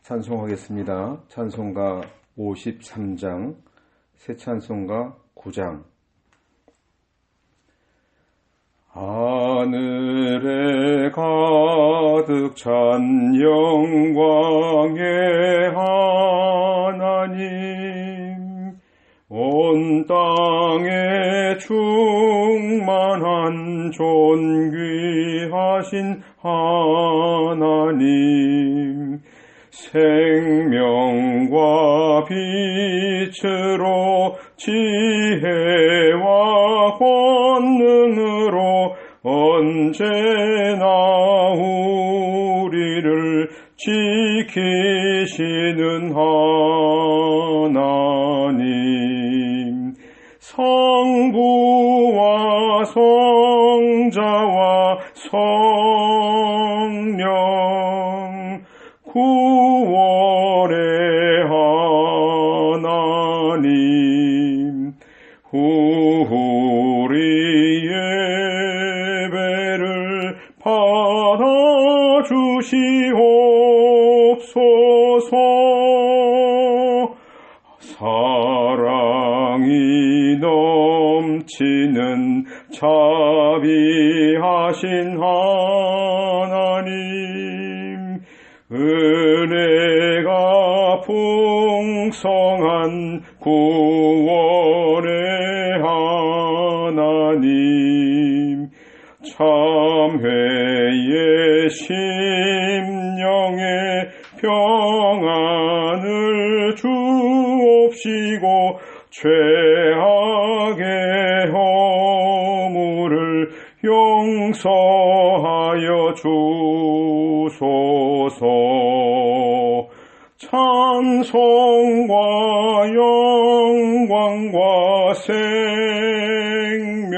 찬송하겠습니다. 찬송가 53장, 새 찬송가 9장. 하늘에 가득 찬 영광의 하나님, 온 땅에 충만한 존귀하신 하나님, 생명과 빛으로 지혜와 권능으로 언제나 우리를 지키시는 하나님, 성부와 성자와 성령, 구원의 하나님, 우리 예배를 받아주시옵소서. 사랑이 넘치는 자비하신 하나님, 은혜가 풍성한 구원의 하나님, 참회의 심령에 평안을 주옵시고 죄악의 허물을 용서하여 주소서. 찬송과 영광과 생명,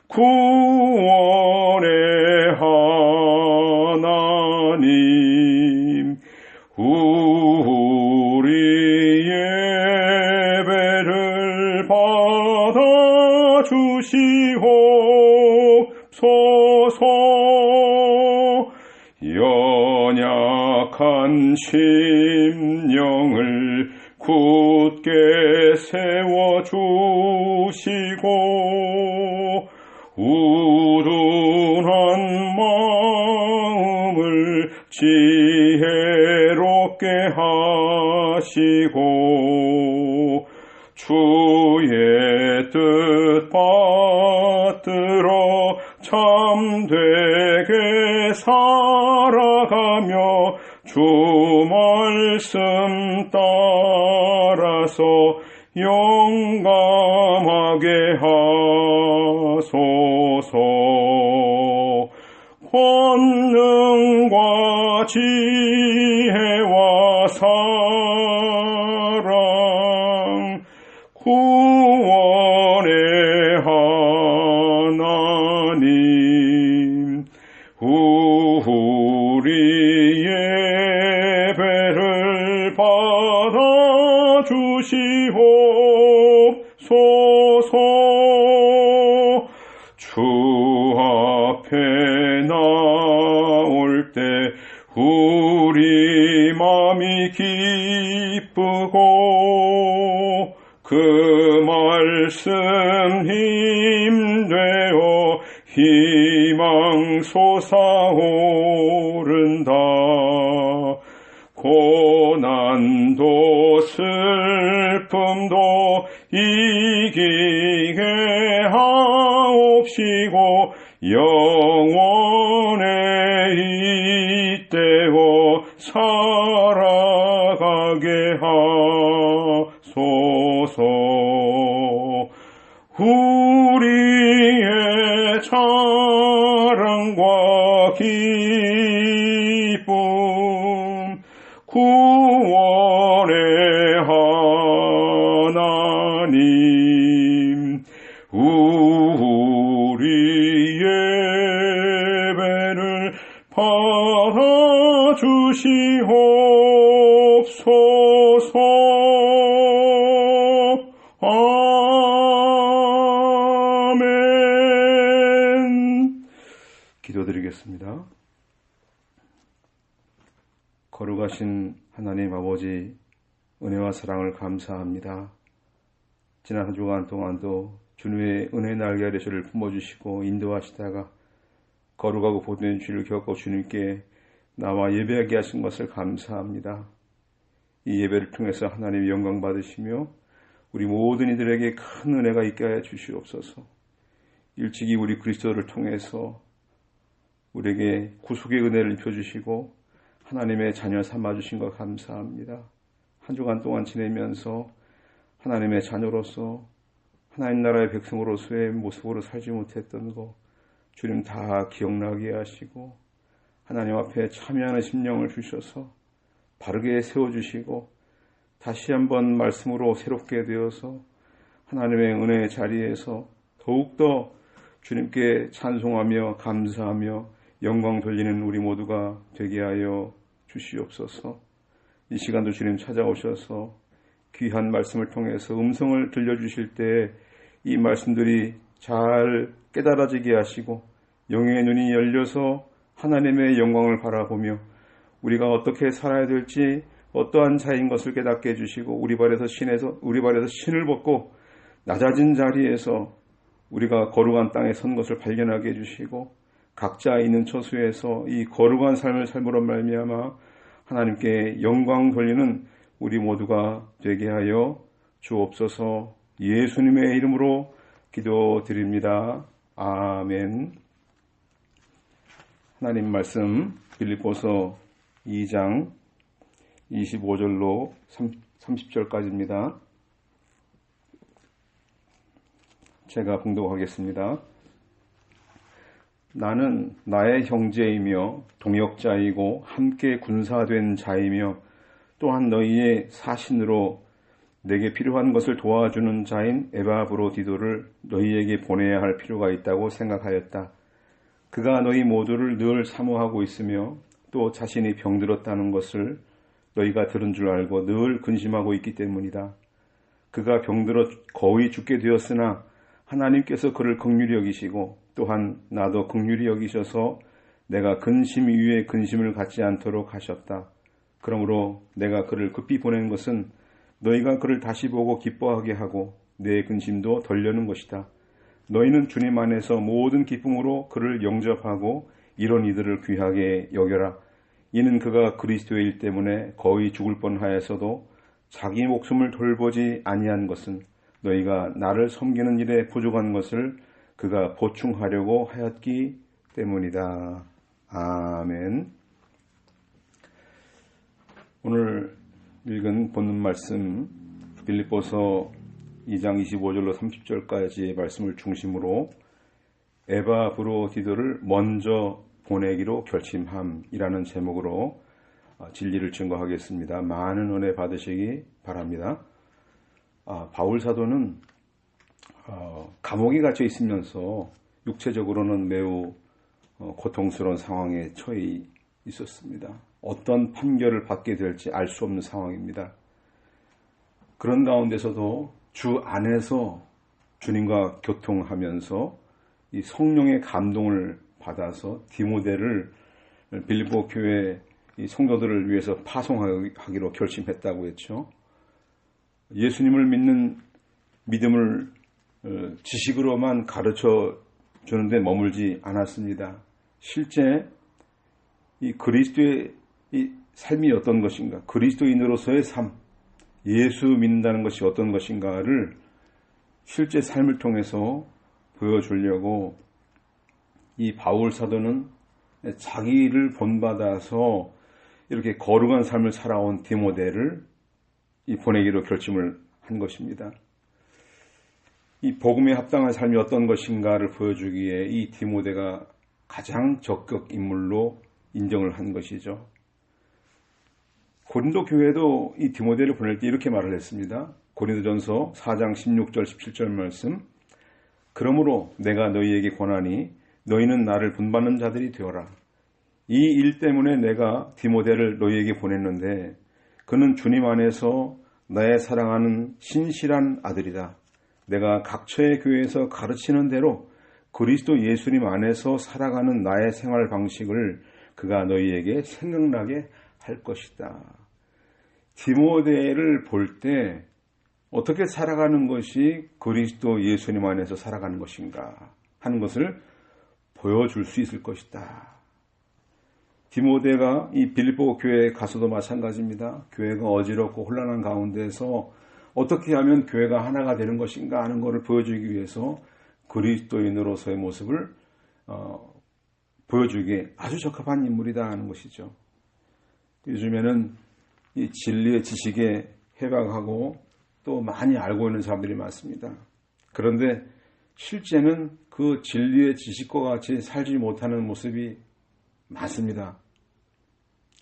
구원의 하나님, 우리 예배를 받아주시옵소서. 연약한 심령을 굳게 세워주시고 우둔한 마음을 지혜롭게 하시고 주의 뜻 받들어 참되게 살아가며 주 말씀 따라서 용감하게 하소서. 권능과 지혜와 사랑, 구원의 하나님, 우리 예배를 받아주시옵소서. 주 앞에 나올 때 우리 마음이 기쁘고 그 말씀 힘되어 희망 솟아오른다. 고난도 슬픔도 이기게 하옵시고 영원에 잇대어 살아가게 하소서. 우리의 자랑과 기쁨, 구원의 하나님, 우리 예배를 받아주시옵소서. 아멘. 기도드리겠습니다. 거룩하신 하나님 아버지, 은혜와 사랑을 감사합니다. 지난 한 주간 동안도 주님의 은혜 날개아래 저를 품어주시고 인도하시다가 거룩하고 복된 주를 겪고 주님께 나와 예배하게 하신 것을 감사합니다. 이 예배를 통해서 하나님 영광 받으시며 우리 모든 이들에게 큰 은혜가 있게 하여 주시옵소서. 일찍이 우리 그리스도를 통해서 우리에게 구속의 은혜를 입혀주시고 하나님의 자녀 삼아주신 것 감사합니다. 한 주간 동안 지내면서 하나님의 자녀로서 하나님 나라의 백성으로서의 모습으로 살지 못했던 것 주님 다 기억나게 하시고 하나님 앞에 참여하는 심령을 주셔서 바르게 세워주시고 다시 한번 말씀으로 새롭게 되어서 하나님의 은혜의 자리에서 더욱더 주님께 찬송하며 감사하며 영광 돌리는 우리 모두가 되게 하여 주시옵소서. 이 시간도 주님 찾아오셔서 귀한 말씀을 통해서 음성을 들려주실 때 이 말씀들이 잘 깨달아지게 하시고 영의 눈이 열려서 하나님의 영광을 바라보며 우리가 어떻게 살아야 될지 어떠한 자인 것을 깨닫게 해주시고 우리 발에서 신을 벗고 낮아진 자리에서 우리가 거룩한 땅에 선 것을 발견하게 해주시고 각자 있는 처소에서 이 거룩한 삶을 삶으로 말미암아 하나님께 영광 돌리는 우리 모두가 되게 하여 주옵소서. 예수님의 이름으로 기도드립니다. 아멘. 하나님 말씀 빌립보서 2장 25절로 30절까지입니다. 제가 봉독하겠습니다. 나는 나의 형제이며 동역자이고 함께 군사된 자이며 또한 너희의 사신으로 내게 필요한 것을 도와주는 자인 에바브로디도를 너희에게 보내야 할 필요가 있다고 생각하였다. 그가 너희 모두를 늘 사모하고 있으며 또 자신이 병들었다는 것을 너희가 들은 줄 알고 늘 근심하고 있기 때문이다. 그가 병들어 거의 죽게 되었으나 하나님께서 그를 긍휼히 여기시고 또한 나도 긍휼히 여기셔서 내가 근심 위에 근심을 갖지 않도록 하셨다. 그러므로 내가 그를 급히 보낸 것은 너희가 그를 다시 보고 기뻐하게 하고 내 근심도 덜려는 것이다. 너희는 주님 안에서 모든 기쁨으로 그를 영접하고 이런 이들을 귀하게 여겨라. 이는 그가 그리스도의 일 때문에 거의 죽을 뻔하여서도 자기 목숨을 돌보지 아니한 것은 너희가 나를 섬기는 일에 부족한 것을 그가 보충하려고 하였기 때문이다. 아멘. 오늘 읽은 본문 말씀 빌립보서 2장 25절로 30절까지의 말씀을 중심으로 에바브로디도를 먼저 보내기로 결심함이라는 제목으로 진리를 증거하겠습니다. 많은 은혜 받으시기 바랍니다. 바울 사도는 감옥에 갇혀 있으면서 육체적으로는 매우 고통스러운 상황에 처해 있었습니다. 어떤 판결을 받게 될지 알 수 없는 상황입니다. 그런 가운데서도 주 안에서 주님과 교통하면서 이 성령의 감동을 받아서 디모데를 빌립보 교회 이 성도들을 위해서 파송하기로 결심했다고 했죠. 예수님을 믿는 믿음을 지식으로만 가르쳐 주는데 머물지 않았습니다. 실제 이 그리스도의 이 삶이 어떤 것인가, 그리스도인으로서의 삶, 예수 믿는다는 것이 어떤 것인가를 실제 삶을 통해서 보여주려고 이 바울 사도는 자기를 본받아서 이렇게 거룩한 삶을 살아온 디모데를 보내기로 결심을 한 것입니다. 이 복음에 합당한 삶이 어떤 것인가를 보여주기에 이 디모데가 가장 적격 인물로 인정을 한 것이죠. 고린도 교회도 이 디모데를 보낼 때 이렇게 말을 했습니다. 고린도전서 4장 16절 17절 말씀. 그러므로 내가 너희에게 권하니 너희는 나를 본받는 자들이 되어라. 이 일 때문에 내가 디모데를 너희에게 보냈는데 그는 주님 안에서 나의 사랑하는 신실한 아들이다. 내가 각처의 교회에서 가르치는 대로 그리스도 예수님 안에서 살아가는 나의 생활 방식을 그가 너희에게 생각나게 할 것이다. 디모데를 볼 때 어떻게 살아가는 것이 그리스도 예수님 안에서 살아가는 것인가 하는 것을 보여줄 수 있을 것이다. 디모데가 이 빌립보 교회에 가서도 마찬가지입니다. 교회가 어지럽고 혼란한 가운데서 어떻게 하면 교회가 하나가 되는 것인가 하는 것을 보여주기 위해서 그리스도인으로서의 모습을 보여주기에 아주 적합한 인물이다 하는 것이죠. 요즘에는 이 진리의 지식에 해박하고 또 많이 알고 있는 사람들이 많습니다. 그런데 실제는 그 진리의 지식과 같이 살지 못하는 모습이 많습니다.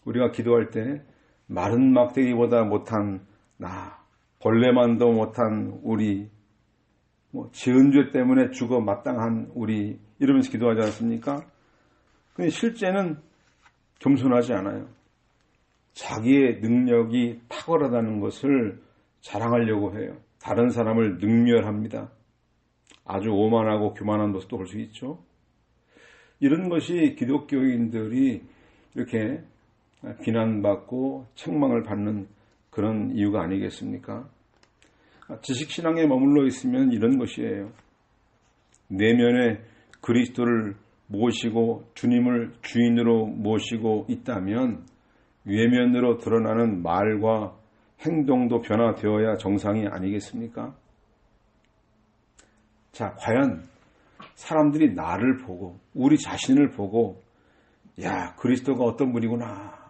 우리가 기도할 때 마른 막대기보다 못한 나, 벌레만도 못한 우리, 지은 죄 때문에 죽어 마땅한 우리 이러면서 기도하지 않습니까? 근데 실제는 겸손하지 않아요. 자기의 능력이 탁월하다는 것을 자랑하려고 해요. 다른 사람을 능멸합니다. 아주 오만하고 교만한 모습도 볼 수 있죠. 이런 것이 기독교인들이 이렇게 비난받고 책망을 받는 그런 이유가 아니겠습니까? 지식신앙에 머물러 있으면 이런 것이에요. 내면에 그리스도를 모시고 주님을 주인으로 모시고 있다면 외면으로 드러나는 말과 행동도 변화되어야 정상이 아니겠습니까? 자, 과연 사람들이 나를 보고 우리 자신을 보고 야, 그리스도가 어떤 분이구나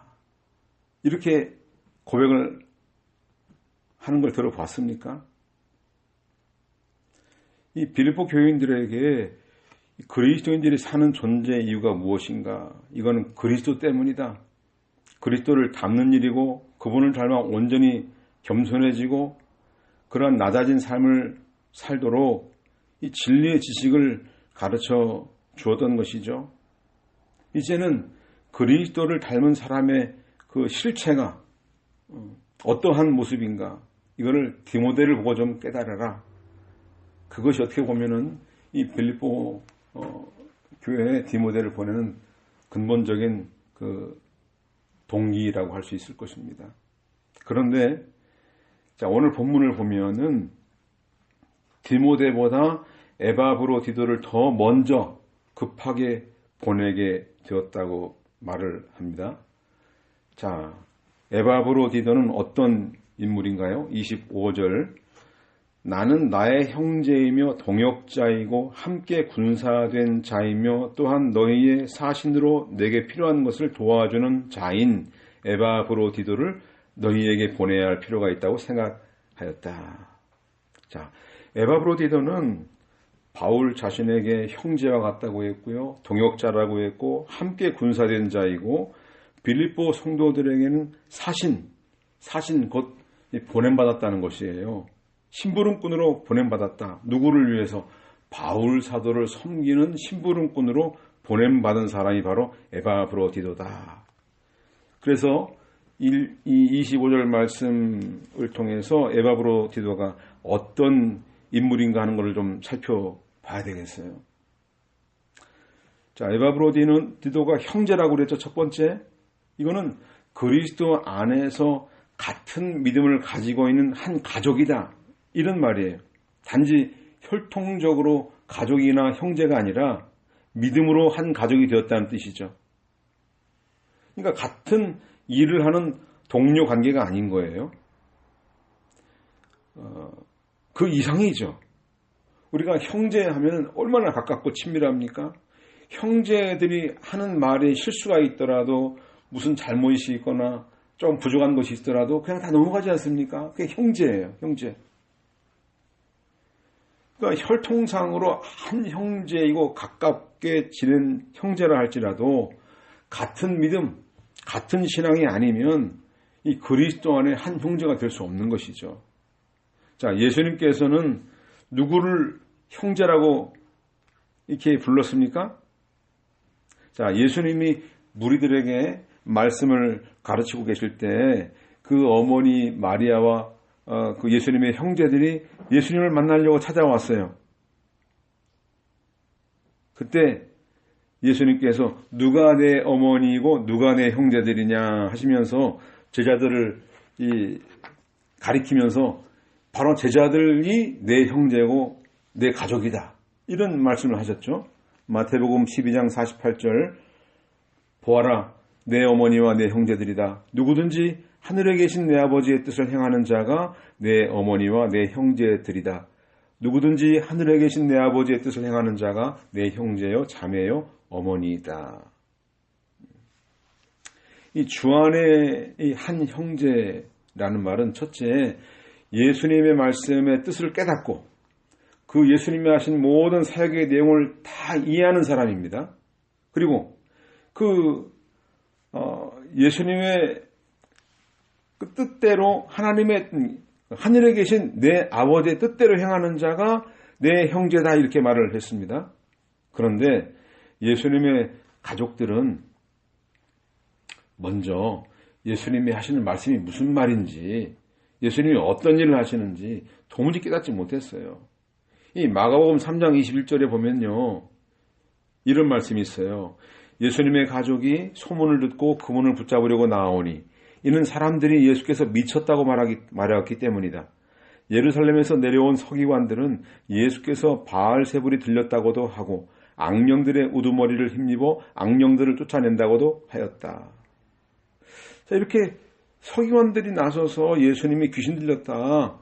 이렇게 고백을 하는 걸 들어봤습니까? 이 빌립보 교인들에게 그리스도인들이 사는 존재의 이유가 무엇인가? 이거는 그리스도 때문이다. 그리스도를 닮는 일이고 그분을 닮아 온전히 겸손해지고 그러한 낮아진 삶을 살도록 이 진리의 지식을 가르쳐 주었던 것이죠. 이제는 그리스도를 닮은 사람의 그 실체가 어떠한 모습인가 이거를 디모데를 보고 좀 깨달아라. 그것이 어떻게 보면은 이 빌립보 교회에 디모데를 보내는 근본적인 그 동기라고 할 수 있을 것입니다. 그런데 자, 오늘 본문을 보면은 디모데보다 에바브로디도를 더 먼저 급하게 보내게 되었다고 말을 합니다. 자, 에바브로디도는 어떤 인물인가요? 25절 나는 나의 형제이며 동역자이고 함께 군사된 자이며 또한 너희의 사신으로 내게 필요한 것을 도와주는 자인 에바브로디도를 너희에게 보내야 할 필요가 있다고 생각하였다. 자, 에바브로디도는 바울 자신에게 형제와 같다고 했고요. 동역자라고 했고 함께 군사된 자이고 빌립보 성도들에게는 사신 곧 보냄받았다는 것이에요. 심부름꾼으로 보냄받았다. 누구를 위해서? 바울 사도를 섬기는 심부름꾼으로 보냄받은 사람이 바로 에바브로디도다. 그래서 이 25절 말씀을 통해서 에바브로디도가 어떤 인물인가 하는 것을 좀 살펴봐야 되겠어요. 자, 에바브로디도가 형제라고 그랬죠. 첫 번째, 이거는 그리스도 안에서 같은 믿음을 가지고 있는 한 가족이다. 이런 말이에요. 단지 혈통적으로 가족이나 형제가 아니라 믿음으로 한 가족이 되었다는 뜻이죠. 그러니까 같은 일을 하는 동료 관계가 아닌 거예요. 그 이상이죠. 우리가 형제하면 얼마나 가깝고 친밀합니까? 형제들이 하는 말에 실수가 있더라도 무슨 잘못이 있거나 좀 부족한 것이 있더라도 그냥 다 넘어가지 않습니까? 그게 형제예요. 형제. 그러니까 혈통상으로 한 형제이고 가깝게 지낸 형제라 할지라도 같은 믿음, 같은 신앙이 아니면 이 그리스도 안에 한 형제가 될 수 없는 것이죠. 자, 예수님께서는 누구를 형제라고 이렇게 불렀습니까? 자, 예수님이 무리들에게 말씀을 가르치고 계실 때 그 어머니 마리아와 그 예수님의 형제들이 예수님을 만나려고 찾아왔어요. 그때 예수님께서 누가 내 어머니이고 누가 내 형제들이냐 하시면서 제자들을 가리키면서 바로 제자들이 내 형제고 내 가족이다. 이런 말씀을 하셨죠. 마태복음 12장 48절 보아라 내 어머니와 내 형제들이다. 누구든지 하늘에 계신 내 아버지의 뜻을 행하는 자가 내 어머니와 내 형제들이다. 누구든지 하늘에 계신 내 아버지의 뜻을 행하는 자가 내 형제요 자매요 어머니이다. 이 주 안에 이 한 형제라는 말은 첫째 예수님의 말씀의 뜻을 깨닫고 그 예수님이 하신 모든 사역의 내용을 다 이해하는 사람입니다. 그리고 예수님의 그 뜻대로 하나님의 하늘에 계신 내 아버지의 뜻대로 행하는 자가 내 형제다 이렇게 말을 했습니다. 그런데 예수님의 가족들은 먼저 예수님이 하시는 말씀이 무슨 말인지 예수님이 어떤 일을 하시는지 도무지 깨닫지 못했어요. 이 마가복음 3장 21절에 보면요. 이런 말씀이 있어요. 예수님의 가족이 소문을 듣고 그분을 붙잡으려고 나오니 이는 사람들이 예수께서 미쳤다고 말하였기 때문이다. 예루살렘에서 내려온 서기관들은 예수께서 바알세불이 들렸다고도 하고 악령들의 우두머리를 힘입어 악령들을 쫓아낸다고도 하였다. 자, 이렇게 서기관들이 나서서 예수님이 귀신 들렸다.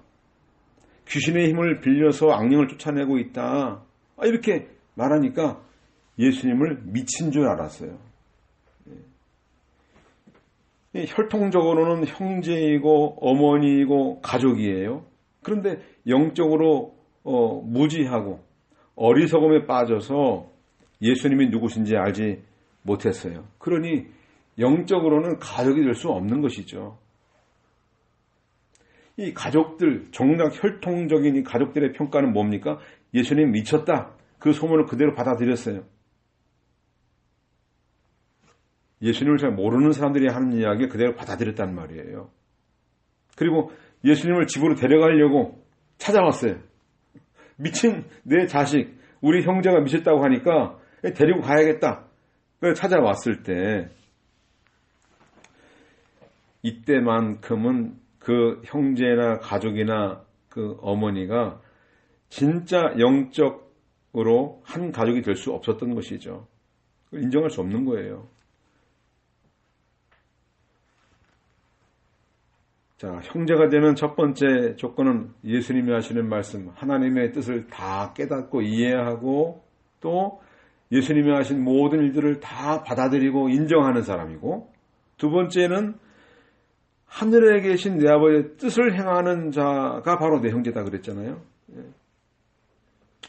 귀신의 힘을 빌려서 악령을 쫓아내고 있다. 이렇게 말하니까 예수님을 미친 줄 알았어요. 혈통적으로는 형제이고 어머니이고 가족이에요. 그런데 영적으로 무지하고 어리석음에 빠져서 예수님이 누구신지 알지 못했어요. 그러니 영적으로는 가족이 될 수 없는 것이죠. 이 가족들, 정작 혈통적인 이 가족들의 평가는 뭡니까? 예수님 미쳤다. 그 소문을 그대로 받아들였어요. 예수님을 잘 모르는 사람들이 하는 이야기를 그대로 받아들였단 말이에요. 그리고 예수님을 집으로 데려가려고 찾아왔어요. 미친 내 자식, 우리 형제가 미쳤다고 하니까 데리고 가야겠다. 그래서 찾아왔을 때 이때만큼은 그 형제나 가족이나 그 어머니가 진짜 영적으로 한 가족이 될 수 없었던 것이죠. 인정할 수 없는 거예요. 자, 형제가 되는 첫 번째 조건은 예수님이 하시는 말씀, 하나님의 뜻을 다 깨닫고 이해하고 또 예수님이 하신 모든 일들을 다 받아들이고 인정하는 사람이고, 두 번째는 하늘에 계신 내 아버지의 뜻을 행하는 자가 바로 내 형제다 그랬잖아요.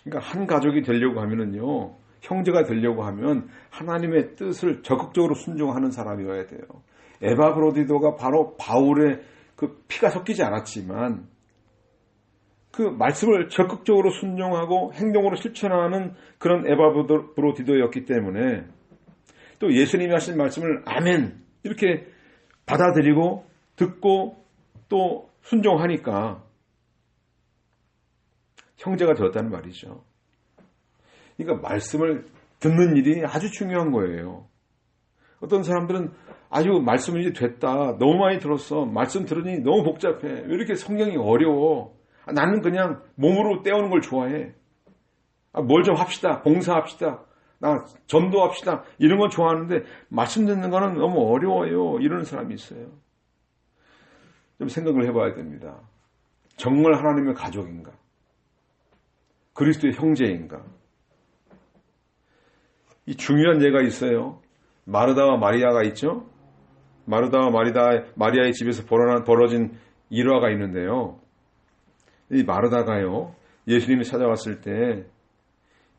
그러니까 한 가족이 되려고 하면은요, 형제가 되려고 하면 하나님의 뜻을 적극적으로 순종하는 사람이어야 돼요. 에바브로디도가 바로 바울의 그 피가 섞이지 않았지만 그 말씀을 적극적으로 순종하고 행동으로 실천하는 그런 에바브로디도였기 때문에 또 예수님이 하신 말씀을 아멘 이렇게 받아들이고 듣고 또 순종하니까 형제가 되었다는 말이죠. 그러니까 말씀을 듣는 일이 아주 중요한 거예요. 어떤 사람들은 아주 말씀은 이제 됐다. 너무 많이 들었어. 말씀 들으니 너무 복잡해. 왜 이렇게 성경이 어려워. 나는 그냥 몸으로 때우는 걸 좋아해. 뭘 좀 합시다. 봉사합시다. 나 전도합시다. 이런 건 좋아하는데 말씀 듣는 거는 너무 어려워요. 이러는 사람이 있어요. 좀 생각을 해봐야 됩니다. 정말 하나님의 가족인가? 그리스도의 형제인가? 이 중요한 예가 있어요. 마르다와 마리아가 있죠. 마르다와 마리아의 집에서 벌어진 일화가 있는데요. 이 마르다가요, 예수님이 찾아왔을 때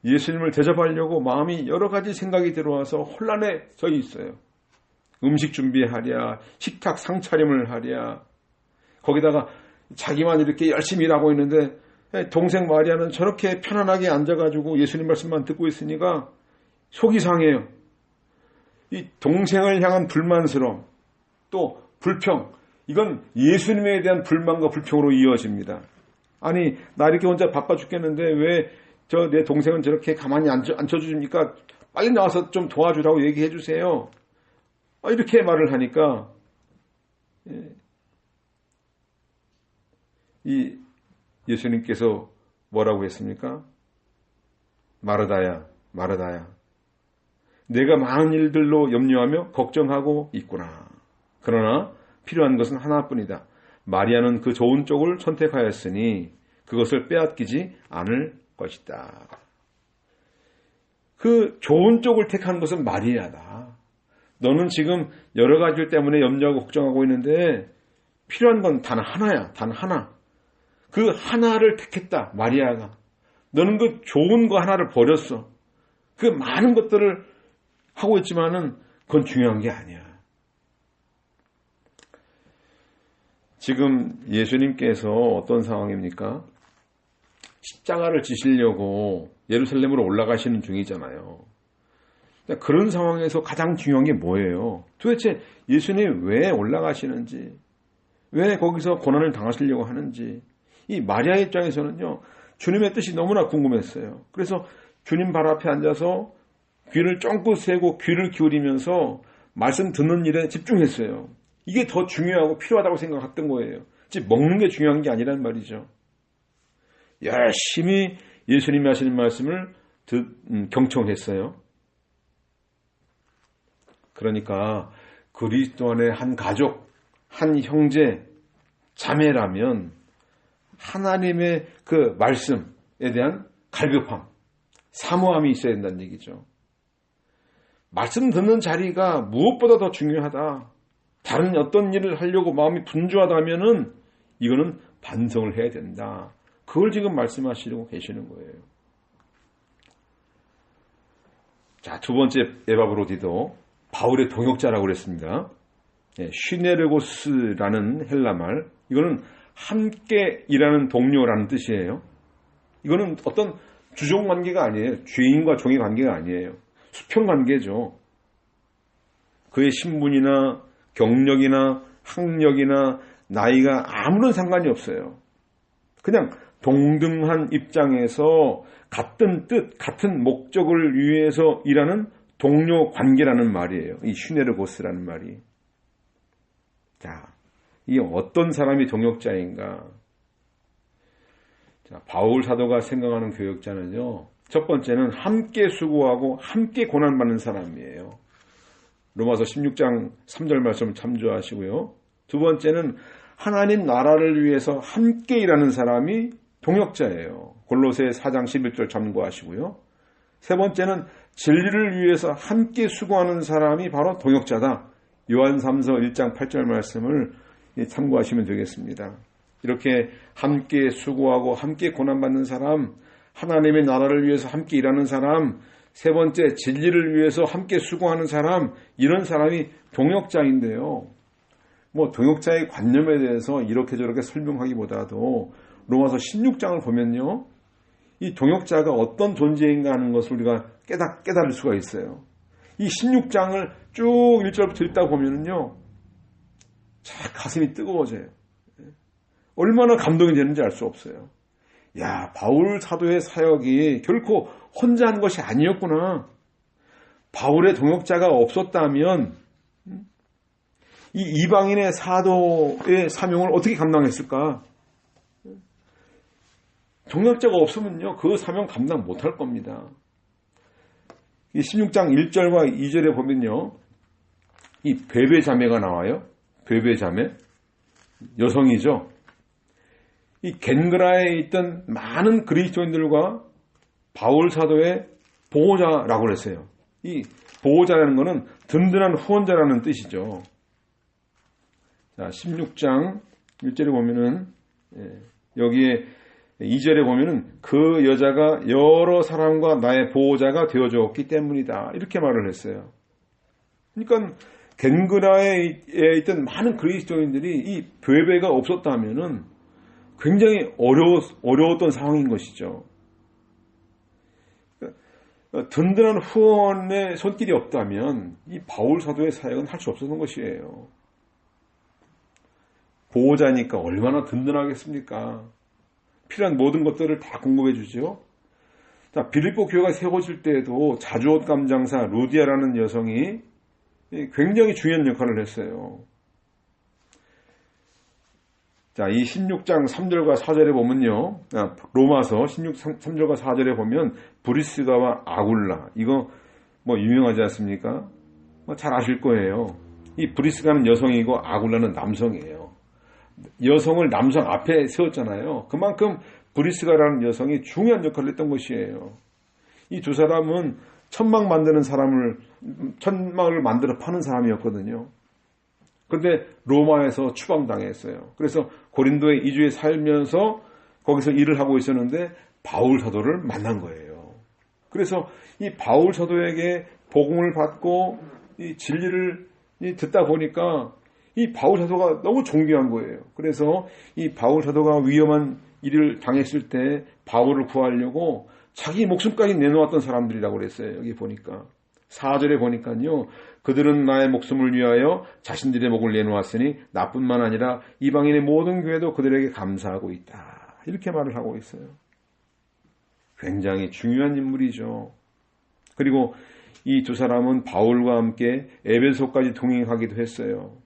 예수님을 대접하려고 마음이 여러 가지 생각이 들어와서 혼란해져 있어요. 음식 준비하랴, 식탁 상차림을 하랴, 거기다가 자기만 이렇게 열심히 일하고 있는데 동생 마리아는 저렇게 편안하게 앉아가지고 예수님 말씀만 듣고 있으니까 속이 상해요. 이 동생을 향한 불만스러움, 또 불평, 이건 예수님에 대한 불만과 불평으로 이어집니다. 아니, 나 이렇게 혼자 바빠 죽겠는데 왜 내 동생은 저렇게 가만히 앉혀주십니까? 빨리 나와서 좀 도와주라고 얘기해 주세요. 이렇게 말을 하니까 이 예수님께서 뭐라고 했습니까? 마르다야, 마르다야. 내가 많은 일들로 염려하며 걱정하고 있구나. 그러나 필요한 것은 하나뿐이다. 마리아는 그 좋은 쪽을 선택하였으니 그것을 빼앗기지 않을 것이다. 그 좋은 쪽을 택한 것은 마리아다. 너는 지금 여러 가지 때문에 염려하고 걱정하고 있는데 필요한 건 단 하나야. 단 하나. 그 하나를 택했다. 마리아가. 너는 그 좋은 거 하나를 버렸어. 그 많은 것들을 하고 있지만은 그건 중요한 게 아니야. 지금 예수님께서 어떤 상황입니까? 십자가를 지시려고 예루살렘으로 올라가시는 중이잖아요. 그런 상황에서 가장 중요한 게 뭐예요? 도대체 예수님이 왜 올라가시는지, 왜 거기서 고난을 당하시려고 하는지, 이 마리아 입장에서는요, 주님의 뜻이 너무나 궁금했어요. 그래서 주님 발 앞에 앉아서 귀를 쫑긋 세고 귀를 기울이면서 말씀 듣는 일에 집중했어요. 이게 더 중요하고 필요하다고 생각했던 거예요. 즉 먹는 게 중요한 게 아니란 말이죠. 열심히 예수님이 하시는 말씀을 경청했어요. 그러니까 그리스도 안에 한 가족, 한 형제, 자매라면 하나님의 그 말씀에 대한 갈급함, 사모함이 있어야 된다는 얘기죠. 말씀 듣는 자리가 무엇보다 더 중요하다. 다른 어떤 일을 하려고 마음이 분주하다면은 이거는 반성을 해야 된다. 그걸 지금 말씀하시려고 계시는 거예요. 자, 두 번째 에바브로디도 바울의 동역자라고 그랬습니다. 쉬네르고스라는 헬라말, 이거는 함께 일하는 동료라는 뜻이에요. 이거는 어떤 주종 관계가 아니에요. 주인과 종의 관계가 아니에요. 수평 관계죠. 그의 신분이나 경력이나 학력이나 나이가 아무런 상관이 없어요. 그냥 동등한 입장에서 같은 뜻, 같은 목적을 위해서 일하는 동료 관계라는 말이에요. 이 슈네르고스라는 말이. 자, 이게 어떤 사람이 동역자인가? 자, 바울 사도가 생각하는 교역자는요, 첫 번째는 함께 수고하고 함께 고난받는 사람이에요. 로마서 16장 3절 말씀을 참조하시고요. 두 번째는 하나님 나라를 위해서 함께 일하는 사람이 동역자예요. 골로새 4장 11절 참고하시고요. 세 번째는 진리를 위해서 함께 수고하는 사람이 바로 동역자다. 요한 3서 1장 8절 말씀을 참고하시면 되겠습니다. 이렇게 함께 수고하고 함께 고난받는 사람, 하나님의 나라를 위해서 함께 일하는 사람, 세 번째 진리를 위해서 함께 수고하는 사람, 이런 사람이 동역자인데요. 뭐 동역자의 관념에 대해서 이렇게 저렇게 설명하기보다도 로마서 16장을 보면요, 이 동역자가 어떤 존재인가 하는 것을 우리가 깨달을 수가 있어요. 이 16장을 쭉 1절부터 읽다 보면은요, 참 가슴이 뜨거워져요. 얼마나 감동이 되는지 알 수 없어요. 야, 바울 사도의 사역이 결코 혼자 한 것이 아니었구나. 바울의 동역자가 없었다면 이 이방인의 사도의 사명을 어떻게 감당했을까? 동역자가 없으면요, 그 사명 감당 못할 겁니다. 이 16장 1절과 2절에 보면요, 이 베베 자매가 나와요. 베베 자매, 여성이죠. 이 겐그라에 있던 많은 그리스도인들과 바울 사도의 보호자라고 그랬어요. 이 보호자라는 것은 든든한 후원자라는 뜻이죠. 자, 16장 1절에 보면은, 여기에 2절에 보면은 그 여자가 여러 사람과 나의 보호자가 되어주었기 때문이다. 이렇게 말을 했어요. 그러니까 겐그라에 있던 많은 그리스도인들이 이 베베가 없었다면은 굉장히 어려웠던 상황인 것이죠. 든든한 후원의 손길이 없다면 이 바울 사도의 사역은 할 수 없었던 것이에요. 보호자니까 얼마나 든든하겠습니까? 필요한 모든 것들을 다 공급해 주죠. 자, 빌립보 교회가 세워질 때에도 자주옷감 장사 루디아라는 여성이 굉장히 중요한 역할을 했어요. 자, 이 16장 3절과 4절에 보면요. 로마서 3절과 4절에 보면 브리스가와 아굴라, 이거 뭐 유명하지 않습니까? 뭐 잘 아실 거예요. 이 브리스가는 여성이고 아굴라는 남성이에요. 여성을 남성 앞에 세웠잖아요. 그만큼 브리스가라는 여성이 중요한 역할을 했던 것이에요. 이 두 사람은 천막 만드는 사람을, 천막을 만들어 파는 사람이었거든요. 그런데 로마에서 추방당했어요. 그래서 고린도에 2주에 살면서 거기서 일을 하고 있었는데 바울 사도를 만난 거예요. 그래서 이 바울 사도에게 복음을 받고 이 진리를 듣다 보니까 이 바울 사도가 너무 존경한 거예요. 그래서 이 바울 사도가 위험한 일을 당했을 때 바울을 구하려고 자기 목숨까지 내놓았던 사람들이라고 그랬어요. 여기 보니까 4절에 보니까요. 그들은 나의 목숨을 위하여 자신들의 목을 내놓았으니 나뿐만 아니라 이방인의 모든 교회도 그들에게 감사하고 있다. 이렇게 말을 하고 있어요. 굉장히 중요한 인물이죠. 그리고 이 두 사람은 바울과 함께 에베소까지 동행하기도 했어요.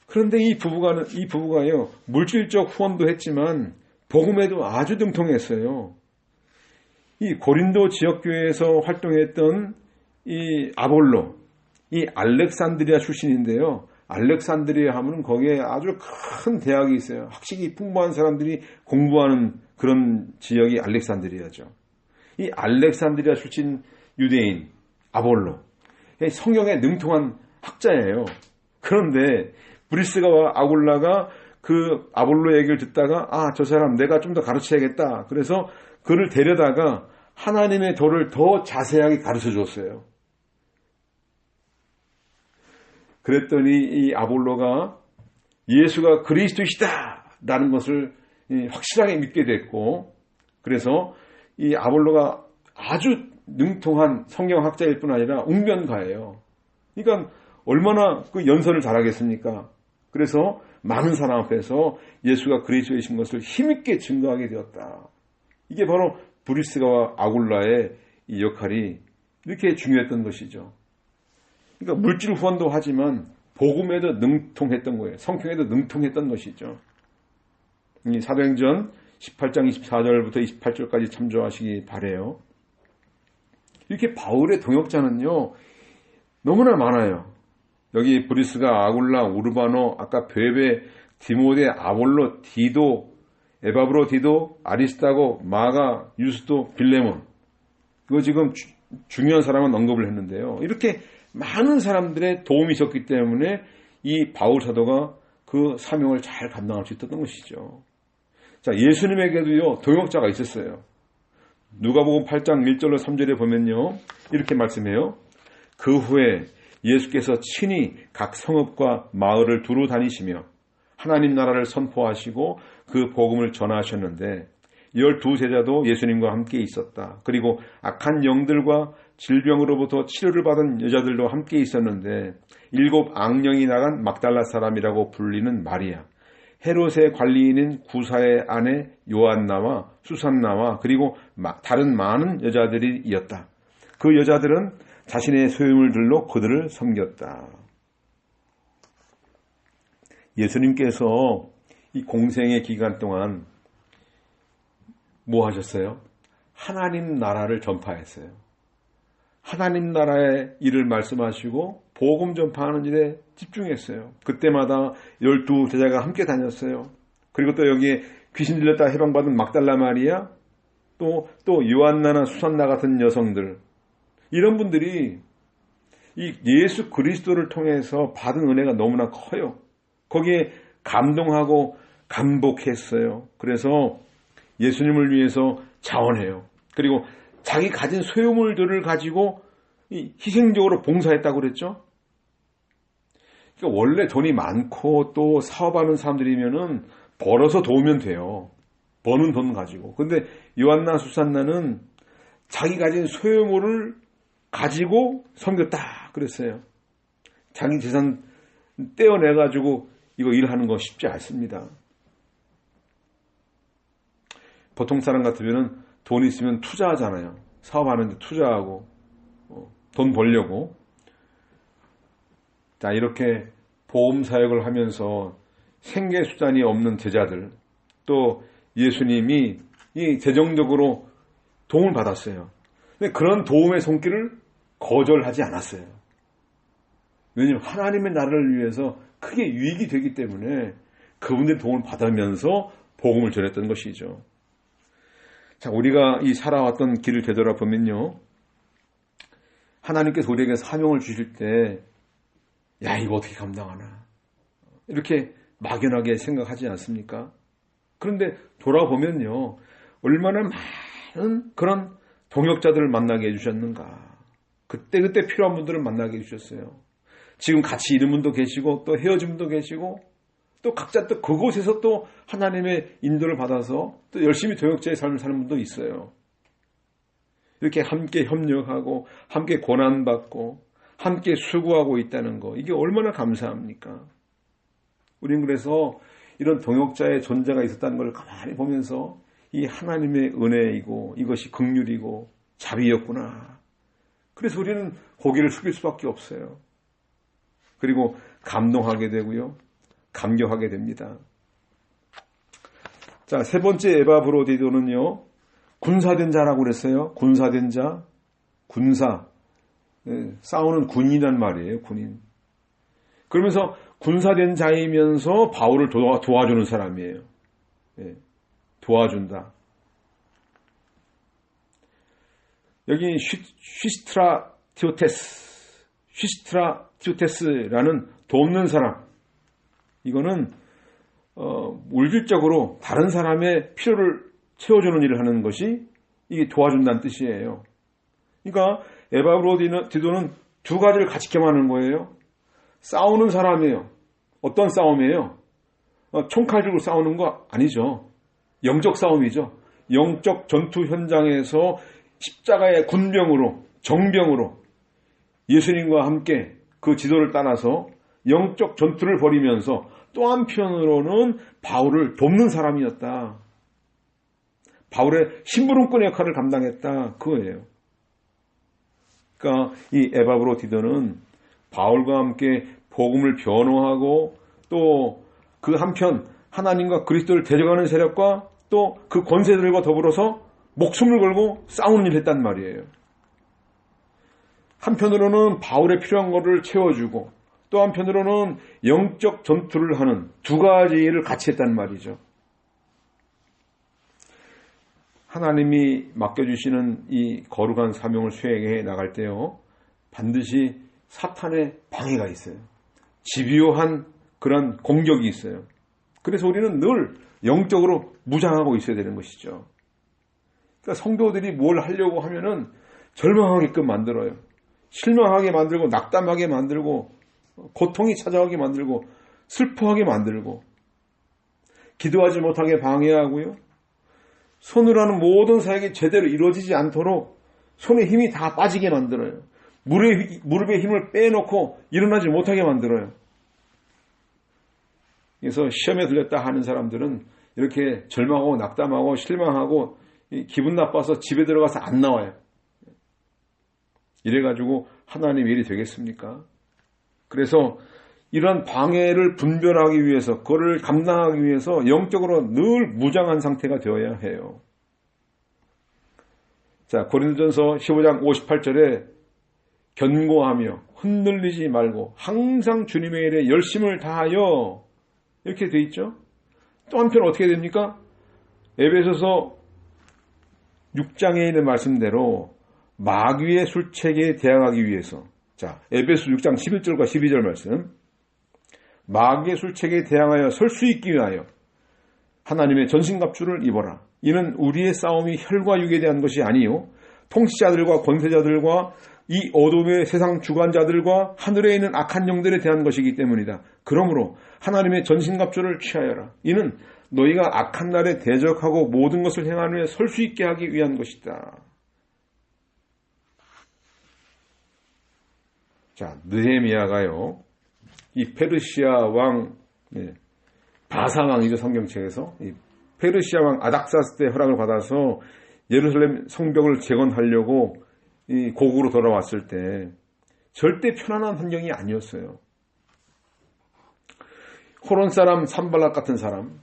그런데 이 부부가요, 물질적 후원도 했지만 복음에도 아주 등통했어요. 이 고린도 지역교회에서 활동했던 이 아볼로, 이 알렉산드리아 출신인데요. 알렉산드리아 하면 거기에 아주 큰 대학이 있어요. 학식이 풍부한 사람들이 공부하는 그런 지역이 알렉산드리아죠. 이 알렉산드리아 출신 유대인 아볼로, 성경에 능통한 학자예요. 그런데 브리스가와 아굴라가 그 아볼로 얘기를 듣다가 저 사람 내가 좀 더 가르쳐야겠다. 그래서 그를 데려다가 하나님의 도를 더 자세하게 가르쳐 줬어요. 그랬더니 이 아볼로가 예수가 그리스도이시다 라는 것을 확실하게 믿게 됐고, 그래서 이 아볼로가 아주 능통한 성경학자일 뿐 아니라 웅변가예요. 그러니까 얼마나 그 연설을 잘하겠습니까? 그래서 많은 사람 앞에서 예수가 그리스도이신 것을 힘있게 증거하게 되었다. 이게 바로 브리스가와 아굴라의 이 역할이 이렇게 중요했던 것이죠. 그러니까 물질 후원도 하지만 복음에도 능통했던 거예요. 성경에도 능통했던 것이죠. 이 사도행전 18장 24절부터 28절까지 참조하시기 바라요. 이렇게 바울의 동역자는요, 너무나 많아요. 여기 브리스가, 아굴라, 우르바노, 아까 베베, 디모데, 아볼로, 디도, 에바브로, 디도, 아리스타고, 마가, 유스도, 빌레몬. 이거 지금 중요한 사람은 언급을 했는데요. 이렇게 많은 사람들의 도움이 있었기 때문에 이 바울 사도가 그 사명을 잘 감당할 수 있었던 것이죠. 자, 예수님에게도요, 동역자가 있었어요. 누가복음 8장 1절로 3절에 보면요, 이렇게 말씀해요. 그 후에 예수께서 친히 각 성읍과 마을을 두루 다니시며 하나님 나라를 선포하시고 그 복음을 전하셨는데 12제자도 예수님과 함께 있었다. 그리고 악한 영들과 질병으로부터 치료를 받은 여자들도 함께 있었는데 7 악령이 나간 막달라 사람이라고 불리는 마리아, 헤롯의 관리인인 구사의 아내 요한나와 수산나와 그리고 다른 많은 여자들이었다. 그 여자들은 자신의 소유물들로 그들을 섬겼다. 예수님께서 이 공생의 기간 동안 뭐 하셨어요? 하나님 나라를 전파했어요. 하나님 나라의 일을 말씀하시고 복음 전파하는 일에 집중했어요. 그때마다 12제자가 함께 다녔어요. 그리고 또 여기에 귀신 들렸다 해방받은 막달라 마리아, 또 요한나나 수산나 같은 여성들, 이런 분들이 이 예수 그리스도를 통해서 받은 은혜가 너무나 커요. 거기에 감동하고 감복했어요. 그래서 예수님을 위해서 자원해요. 그리고 자기 가진 소유물들을 가지고 희생적으로 봉사했다고 그랬죠. 그러니까 원래 돈이 많고 또 사업하는 사람들이면은 벌어서 도우면 돼요. 버는 돈 가지고. 근데 요한나 수산나는 자기 가진 소유물을 가지고 섬겼다 그랬어요. 자기 재산 떼어내가지고 이거 일하는 거 쉽지 않습니다. 보통 사람 같으면 돈 있으면 투자하잖아요. 사업하는데 투자하고 돈 벌려고. 자, 이렇게 보험 사역을 하면서 생계 수단이 없는 제자들, 또 예수님이 이 재정적으로 도움을 받았어요. 근데 그런 도움의 손길을 거절하지 않았어요. 왜냐하면 하나님의 나라를 위해서 크게 유익이 되기 때문에 그분들의 도움을 받으면서 복음을 전했던 것이죠. 자, 우리가 이 살아왔던 길을 되돌아보면요, 하나님께서 우리에게 사명을 주실 때, 야, 이거 어떻게 감당하나, 이렇게 막연하게 생각하지 않습니까? 그런데 돌아보면요, 얼마나 많은 그런 동역자들을 만나게 해주셨는가. 그때그때 필요한 분들을 만나게 해주셨어요. 지금 같이 있는 분도 계시고, 또 헤어진 분도 계시고, 또 각자 또 그곳에서 또 하나님의 인도를 받아서 또 열심히 동역자의 삶을 사는 분도 있어요. 이렇게 함께 협력하고, 함께 고난받고, 함께 수고하고 있다는 거, 이게 얼마나 감사합니까? 우린 그래서 이런 동역자의 존재가 있었다는 걸 가만히 보면서 이 하나님의 은혜이고 이것이 긍휼이고 자비였구나. 그래서 우리는 고개를 숙일 수밖에 없어요. 그리고 감동하게 되고요, 감격하게 됩니다. 자, 세 번째 에바브로디도는요, 군사된 자라고 그랬어요. 군사된 자, 군사, 싸우는 군인이란 말이에요. 군인. 그러면서 군사된 자이면서 바울을 도와주는 사람이에요. 도와준다. 여기 휘스트라티오테스라는 돕는 사람. 이거는 물질적으로 다른 사람의 필요를 채워주는 일을 하는 것이 이게 도와준다는 뜻이에요. 그러니까 에바브로디도는 두 가지를 같이 겸하는 거예요. 싸우는 사람이에요. 어떤 싸움이에요? 총칼 들고 싸우는 거 아니죠. 영적 싸움이죠. 영적 전투 현장에서 십자가의 군병으로, 정병으로 예수님과 함께 그 지도를 따라서 영적 전투를 벌이면서 또 한편으로는 바울을 돕는 사람이었다. 바울의 심부름꾼 역할을 감당했다. 그거예요. 그러니까 이 에바브로디도는 바울과 함께 복음을 변호하고 또 그 한편 하나님과 그리스도를 데려가는 세력과 또 그 권세들과 더불어서 목숨을 걸고 싸우는 일을 했단 말이에요. 한편으로는 바울의 필요한 것을 채워주고 또 한편으로는 영적 전투를 하는 두 가지 일을 같이 했단 말이죠. 하나님이 맡겨주시는 이 거룩한 사명을 수행해 나갈 때요, 반드시 사탄의 방해가 있어요. 집요한 그런 공격이 있어요. 그래서 우리는 늘 영적으로 무장하고 있어야 되는 것이죠. 그러니까 성도들이 뭘 하려고 하면은 절망하게끔 만들어요. 실망하게 만들고 낙담하게 만들고 고통이 찾아오게 만들고 슬퍼하게 만들고 기도하지 못하게 방해하고요. 손으로 하는 모든 사역이 제대로 이루어지지 않도록 손에 힘이 다 빠지게 만들어요. 무릎에 힘을 빼놓고 일어나지 못하게 만들어요. 그래서 시험에 들렸다 하는 사람들은 이렇게 절망하고 낙담하고 실망하고 기분 나빠서 집에 들어가서 안 나와요. 이래가지고 하나님 일이 되겠습니까? 그래서 이런 방해를 분별하기 위해서, 그거를 감당하기 위해서 영적으로 늘 무장한 상태가 되어야 해요. 자, 고린도전서 15장 58절에 견고하며 흔들리지 말고 항상 주님의 일에 열심을 다하여, 이렇게 돼 있죠. 또 한편 어떻게 됩니까? 에베소서 6장에 있는 말씀대로 마귀의 술책에 대항하기 위해서, 자, 에베소 6장 11절과 12절 말씀, 마귀의 술책에 대항하여 설 수 있기 위하여 하나님의 전신갑주를 입어라. 이는 우리의 싸움이 혈과 육에 대한 것이 아니요 통치자들과 권세자들과 이 어둠의 세상 주관자들과 하늘에 있는 악한 영들에 대한 것이기 때문이다. 그러므로 하나님의 전신갑주를 취하여라. 이는 너희가 악한 날에 대적하고 모든 것을 행한 후에 설 수 있게 하기 위한 것이다. 자, 느헤미야가요, 이 페르시아 왕, 바사 왕이죠, 성경책에서. 이 페르시아 왕 아닥사스 때 허락을 받아서 예루살렘 성벽을 재건하려고 이 고국으로 돌아왔을 때 절대 편안한 환경이 아니었어요. 호론 사람 산발락 같은 사람,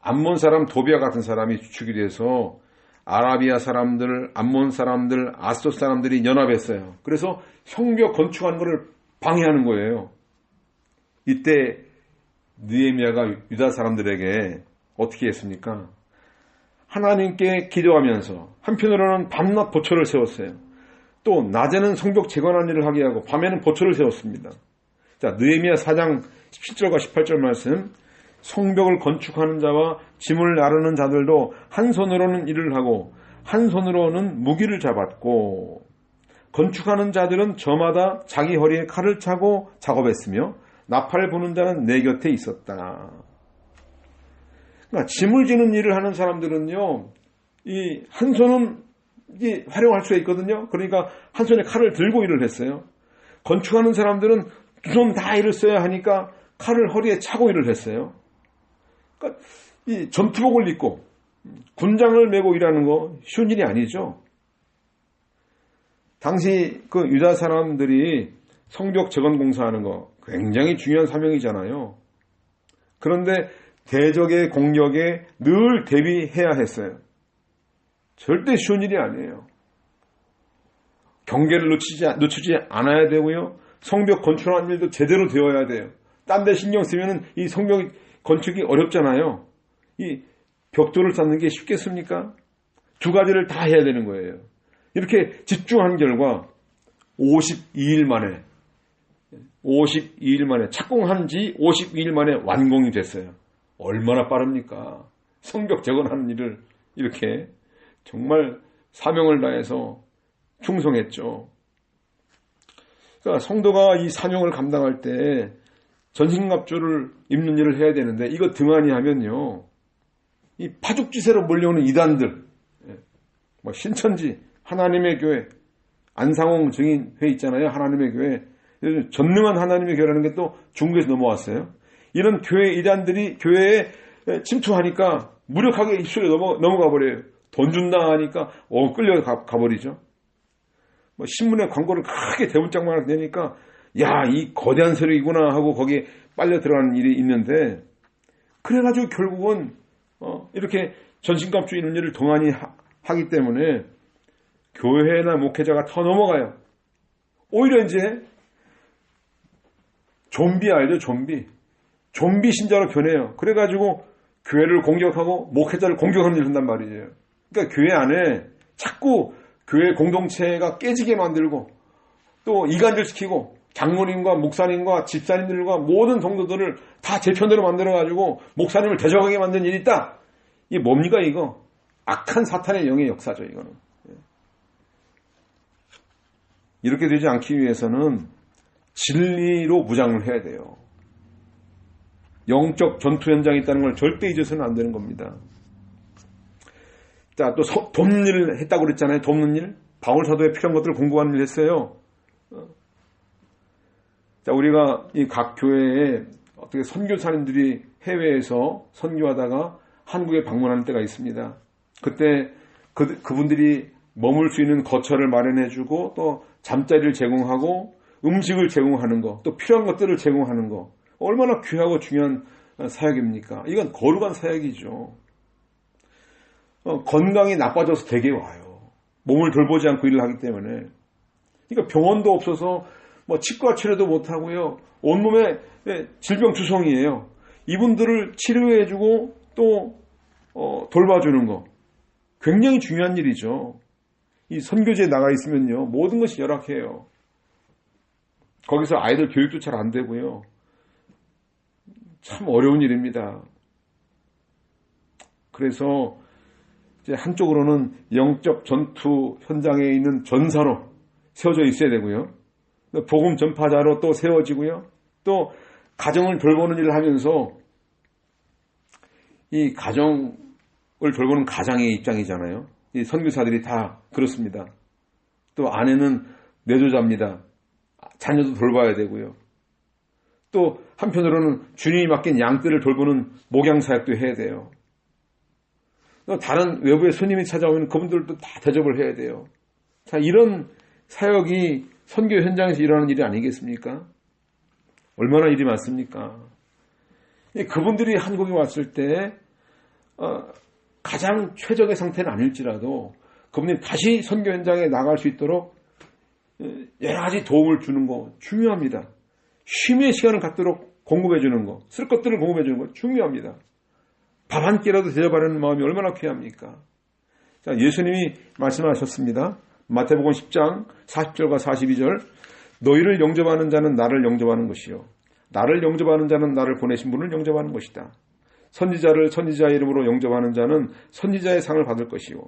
암몬 사람 도비아 같은 사람이 주축이 돼서 아라비아 사람들, 암몬 사람들, 아스돗 사람들이 연합했어요. 그래서 성벽 건축하는 것을 방해하는 거예요. 이때 느헤미야가 유다 사람들에게 어떻게 했습니까? 하나님께 기도하면서 한편으로는 밤낮 보초를 세웠어요. 또 낮에는 성벽 재건한 일을 하게 하고 밤에는 보초를 세웠습니다. 자, 느헤미야 4장 17절과 18절 말씀. 성벽을 건축하는 자와 짐을 나르는 자들도 한 손으로는 일을 하고 한 손으로는 무기를 잡았고 건축하는 자들은 저마다 자기 허리에 칼을 차고 작업했으며 나팔을 부는 자는 내 곁에 있었다. 그러니까 짐을 지는 일을 하는 사람들은요, 이 한 손은 이게 활용할 수가 있거든요. 그러니까 한 손에 칼을 들고 일을 했어요. 건축하는 사람들은 두 손 다 일을 써야 하니까 칼을 허리에 차고 일을 했어요. 그러니까 이 전투복을 입고 군장을 메고 일하는 거 쉬운 일이 아니죠. 당시 그 유다 사람들이 성벽 재건 공사하는 거 굉장히 중요한 사명이잖아요. 그런데 대적의 공격에 늘 대비해야 했어요. 절대 쉬운 일이 아니에요. 경계를 놓치지 않아야 되고요. 성벽 건축하는 일도 제대로 되어야 돼요. 딴 데 신경 쓰면 이 성벽 건축이 어렵잖아요. 이 벽돌을 쌓는 게 쉽겠습니까? 두 가지를 다 해야 되는 거예요. 이렇게 집중한 결과 52일 만에 착공한 지 52일 만에 완공이 됐어요. 얼마나 빠릅니까? 성벽 재건하는 일을 이렇게 정말 사명을 다해서 충성했죠. 그러니까 성도가 이 사명을 감당할 때 전신갑주를 입는 일을 해야 되는데 이거 등한히 하면요, 이 파죽지세로 몰려오는 이단들, 신천지, 하나님의 교회, 안상홍 증인회 있잖아요. 하나님의 교회. 전능한 하나님의 교회라는 게 또 중국에서 넘어왔어요. 이런 교회 이단들이 교회에 침투하니까 무력하게 입술에 넘어가 버려요. 돈 준다 하니까 끌려 가버리죠. 신문에 광고를 크게 대문짝만 내니까 야, 이 거대한 세력이구나 하고 거기에 빨려 들어가는 일이 있는데, 그래가지고 결국은 이렇게 전신갑주 있는 일을 동안히 하기 때문에 교회나 목회자가 더 넘어가요. 오히려 이제 좀비 알죠? 좀비 신자로 변해요. 그래가지고 교회를 공격하고 목회자를 공격하는 일을 한단 말이에요. 그러니까 교회 안에 자꾸 교회 공동체가 깨지게 만들고 또 이간질시키고 장로님과 목사님과 집사님들과 모든 성도들을 다 제 편대로 만들어가지고 목사님을 대적하게 만든 일이 있다. 이게 뭡니까 이거? 악한 사탄의 영의 역사죠, 이거는. 이렇게 되지 않기 위해서는 진리로 무장을 해야 돼요. 영적 전투 현장에 있다는 걸 절대 잊어서는 안 되는 겁니다. 자, 또 돕는 일을 했다고 그랬잖아요. 돕는 일. 바울 사도에 필요한 것들을 공부하는 일을 했어요. 자, 우리가 이 각 교회에 어떻게 선교사님들이 해외에서 선교하다가 한국에 방문하는 때가 있습니다. 그때 그분들이 머물 수 있는 거처를 마련해주고 또 잠자리를 제공하고 음식을 제공하는 거, 또 필요한 것들을 제공하는 거, 얼마나 귀하고 중요한 사역입니까? 이건 거룩한 사역이죠. 건강이 나빠져서 댁에 와요. 몸을 돌보지 않고 일을 하기 때문에. 그러니까 병원도 없어서 치과 치료도 못하고요. 온몸에 질병투성이에요. 이분들을 치료해주고 또 돌봐주는 거. 굉장히 중요한 일이죠. 이 선교지에 나가 있으면요, 모든 것이 열악해요. 거기서 아이들 교육도 잘 안 되고요. 참 어려운 일입니다. 그래서 이제 한쪽으로는 영적 전투 현장에 있는 전사로 세워져 있어야 되고요. 복음 전파자로 또 세워지고요. 또 가정을 돌보는 일을 하면서 이 가정을 돌보는 가장의 입장이잖아요. 이 선교사들이 다 그렇습니다. 또 아내는 내조자입니다. 자녀도 돌봐야 되고요. 또 한편으로는 주님이 맡긴 양떼를 돌보는 목양 사역도 해야 돼요. 또 다른 외부의 손님이 찾아오면 그분들도 다 대접을 해야 돼요. 자, 이런 사역이 선교 현장에서 일어나는 일이 아니겠습니까? 얼마나 일이 많습니까? 그분들이 한국에 왔을 때 가장 최적의 상태는 아닐지라도 그분들이 다시 선교 현장에 나갈 수 있도록 여러 가지 도움을 주는 거 중요합니다. 쉼의 시간을 갖도록 공급해 주는 거, 쓸 것들을 공급해 주는 거 중요합니다. 밥 한 끼라도 대접하려는 마음이 얼마나 귀합니까? 자, 예수님이 말씀하셨습니다. 마태복음 10장 40절과 42절, 너희를 영접하는 자는 나를 영접하는 것이요 나를 영접하는 자는 나를 보내신 분을 영접하는 것이다. 선지자를 선지자의 이름으로 영접하는 자는 선지자의 상을 받을 것이요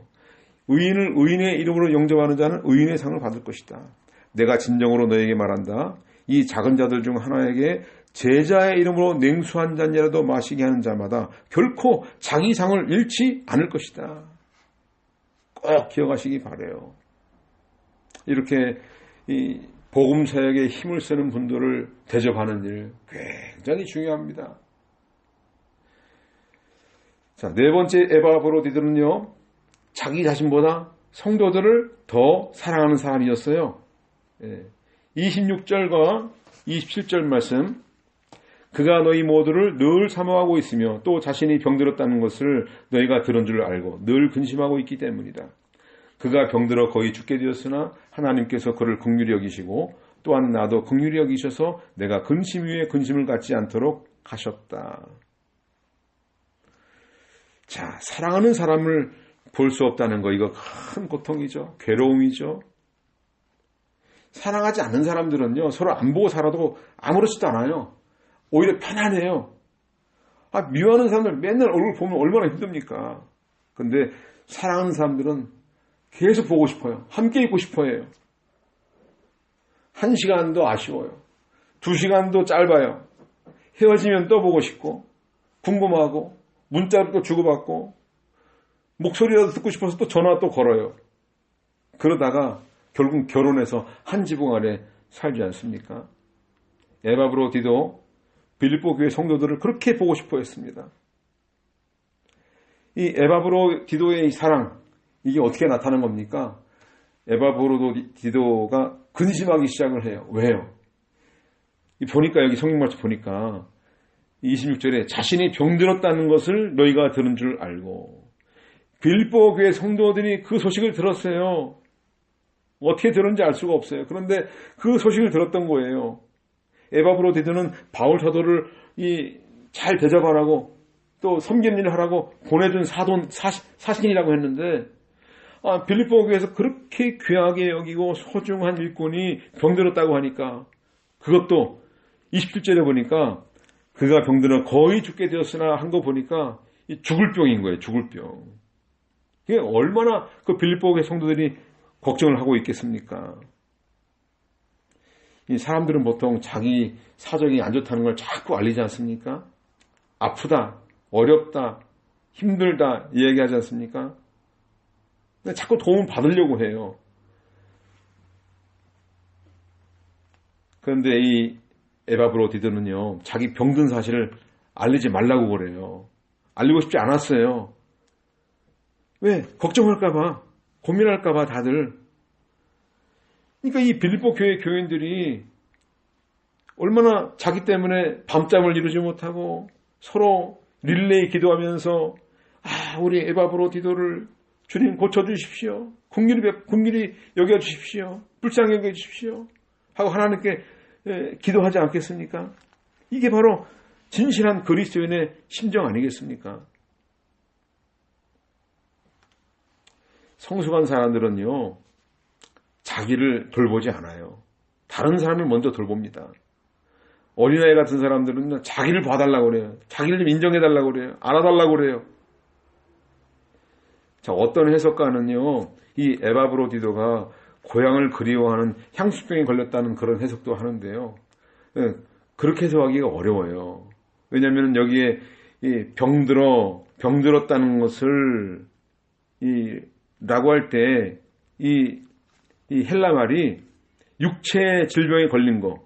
의인을 의인의 이름으로 영접하는 자는 의인의 상을 받을 것이다. 내가 진정으로 너에게 말한다. 이 작은 자들 중 하나에게 제자의 이름으로 냉수 한 잔이라도 마시게 하는 자마다 결코 자기 상을 잃지 않을 것이다. 꼭 기억하시기 바라요. 이렇게 이 복음 사역에 힘을 쓰는 분들을 대접하는 일 굉장히 중요합니다. 자, 네 번째 에바브로디들은요, 자기 자신보다 성도들을 더 사랑하는 사람이었어요. 26절과 27절 말씀, 그가 너희 모두를 늘 사모하고 있으며 또 자신이 병들었다는 것을 너희가 들은 줄 알고 늘 근심하고 있기 때문이다. 그가 병들어 거의 죽게 되었으나 하나님께서 그를 긍휼히 여기시고 또한 나도 긍휼히 여기셔서 내가 근심 위에 근심을 갖지 않도록 하셨다. 자, 사랑하는 사람을 볼 수 없다는 거, 이거 큰 고통이죠. 괴로움이죠. 사랑하지 않는 사람들은요, 서로 안 보고 살아도 아무렇지도 않아요. 오히려 편안해요. 미워하는 사람들 맨날 얼굴 보면 얼마나 힘듭니까? 근데 사랑하는 사람들은 계속 보고 싶어요. 함께 있고 싶어 해요. 1시간도 아쉬워요. 2시간도 짧아요. 헤어지면 또 보고 싶고, 궁금하고, 문자로 또 주고받고, 목소리라도 듣고 싶어서 또 전화 또 걸어요. 그러다가 결국 결혼해서 한 지붕 아래 살지 않습니까? 에바브로디도 빌립보 교회 성도들을 그렇게 보고 싶어 했습니다. 이 에바브로디도의 사랑, 이게 어떻게 나타난 겁니까? 에바브로디도가 근심하기 시작을 해요. 왜요? 보니까 여기 성경 말씀 보니까 26절에 자신이 병들었다는 것을 너희가 들은 줄 알고, 빌립보 교회 성도들이 그 소식을 들었어요. 어떻게 들었는지 알 수가 없어요. 그런데 그 소식을 들었던 거예요. 에바브로디도는 바울 사도를 잘 대접하라고 또 섬기는 일을 하라고 보내준 사신이라고 했는데, 빌립보 교회에서 그렇게 귀하게 여기고 소중한 일꾼이 병들었다고 하니까, 그것도 27절에 보니까 그가 병들어 거의 죽게 되었으나 한 거 보니까 죽을 병인 거예요. 죽을 병. 이게 얼마나 그 빌립보 교회 성도들이 걱정을 하고 있겠습니까? 이 사람들은 보통 자기 사정이 안 좋다는 걸 자꾸 알리지 않습니까? 아프다, 어렵다, 힘들다 이야기하지 않습니까? 근데 자꾸 도움을 받으려고 해요. 그런데 이 에바브로디도는요, 자기 병든 사실을 알리지 말라고 그래요. 알리고 싶지 않았어요. 왜? 걱정할까봐, 고민할까봐 다들. 그러니까 이 빌립보 교회 교인들이 얼마나 자기 때문에 밤잠을 이루지 못하고 서로 릴레이 기도하면서, 우리 에바브로디도를 주님 고쳐주십시오. 긍휼히 여겨주십시오. 불쌍히 여겨주십시오. 하고 하나님께 기도하지 않겠습니까? 이게 바로 진실한 그리스도인의 심정 아니겠습니까? 성숙한 사람들은요, 자기를 돌보지 않아요. 다른 사람을 먼저 돌봅니다. 어린아이 같은 사람들은 자기를 봐달라고 그래요. 자기를 좀 인정해달라고 그래요. 알아달라고 그래요. 자, 어떤 해석가는요, 이 에바브로디도가 고향을 그리워하는 향수병에 걸렸다는 그런 해석도 하는데요. 그렇게 해석하기가 어려워요. 왜냐하면 여기에 병들었다는 것을 라고 할 때 이 헬라 말이 육체 질병에 걸린 거,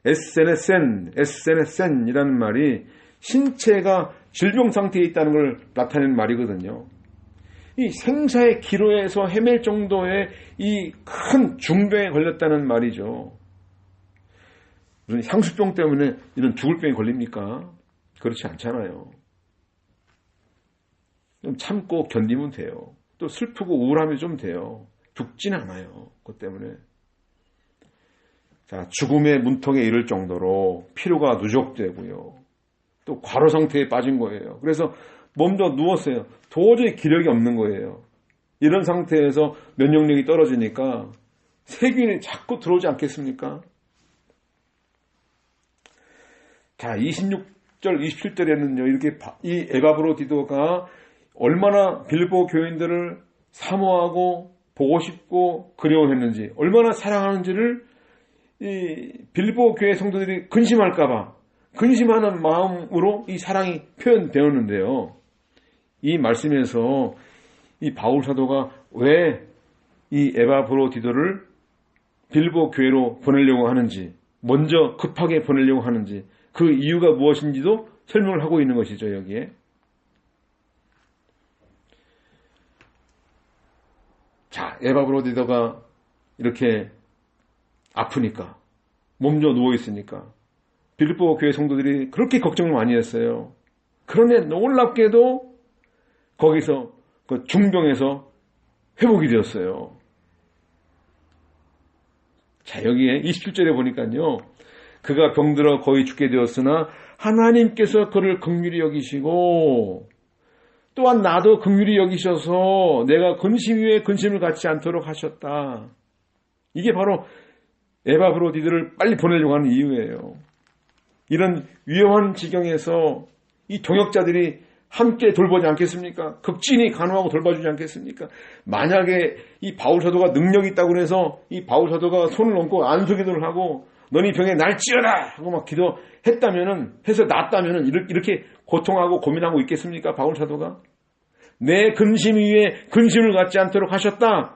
에스세네센이라는 말이 신체가 질병 상태에 있다는 걸 나타내는 말이거든요. 이 생사의 기로에서 헤맬 정도의 이 큰 중병에 걸렸다는 말이죠. 무슨 향수병 때문에 이런 죽을 병에 걸립니까? 그렇지 않잖아요. 좀 참고 견디면 돼요. 또 슬프고 우울하면 좀 돼요. 죽진 않아요. 그것 때문에. 자, 죽음의 문턱에 이를 정도로 피로가 누적되고요. 또 과로 상태에 빠진 거예요. 그래서 몸도 누웠어요. 도저히 기력이 없는 거예요. 이런 상태에서 면역력이 떨어지니까 세균이 자꾸 들어오지 않겠습니까? 자, 26절, 27절에는요, 이렇게 이 에바브로디도가 얼마나 빌보 교인들을 사모하고 보고 싶고 그리워했는지, 얼마나 사랑하는지를 이 빌보 교회 성도들이 근심할까봐 근심하는 마음으로 이 사랑이 표현되었는데요. 이 말씀에서 이 바울 사도가 왜 이 에바브로디도를 빌보 교회로 보내려고 하는지, 먼저 급하게 보내려고 하는지, 그 이유가 무엇인지도 설명을 하고 있는 것이죠, 여기에. 자, 에바브로디도가 이렇게 아프니까, 몸져 누워있으니까 빌보 교회 성도들이 그렇게 걱정을 많이 했어요. 그런데 놀랍게도 거기서 그 중병에서 회복이 되었어요. 자, 여기에 27절에 보니까요, 그가 병들어 거의 죽게 되었으나 하나님께서 그를 긍휼히 여기시고 또한 나도 긍휼히 여기셔서 내가 근심 위에 근심을 갖지 않도록 하셨다. 이게 바로 에바브로디도를 빨리 보내려고 하는 이유예요. 이런 위험한 지경에서 이 동역자들이 함께 돌보지 않겠습니까? 극진히 간호하고 돌봐주지 않겠습니까? 만약에 이 바울 사도가 능력이 있다고 해서 이 바울 사도가 손을 얹고 안수기도를 하고 너니 병에 날찌어라 하고 막 기도했다면은, 해서 낫다면은 이렇게 고통하고 고민하고 있겠습니까? 바울 사도가 내 근심 위에 근심을 갖지 않도록 하셨다.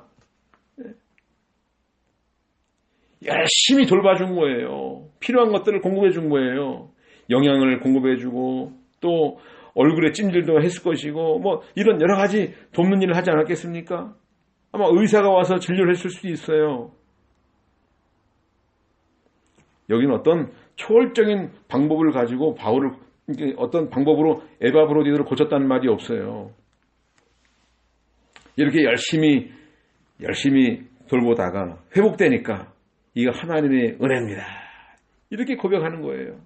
열심히 돌봐준 거예요. 필요한 것들을 공급해 준 거예요. 영양을 공급해 주고 또 얼굴에 찜질도 했을 것이고 뭐 이런 여러 가지 돕는 일을 하지 않았겠습니까? 아마 의사가 와서 진료를 했을 수도 있어요. 여기는 어떤 초월적인 방법을 가지고 바울을 어떤 방법으로 에바브로디도를 고쳤다는 말이 없어요. 이렇게 열심히 돌보다가 회복되니까 이거 하나님의 은혜입니다. 이렇게 고백하는 거예요.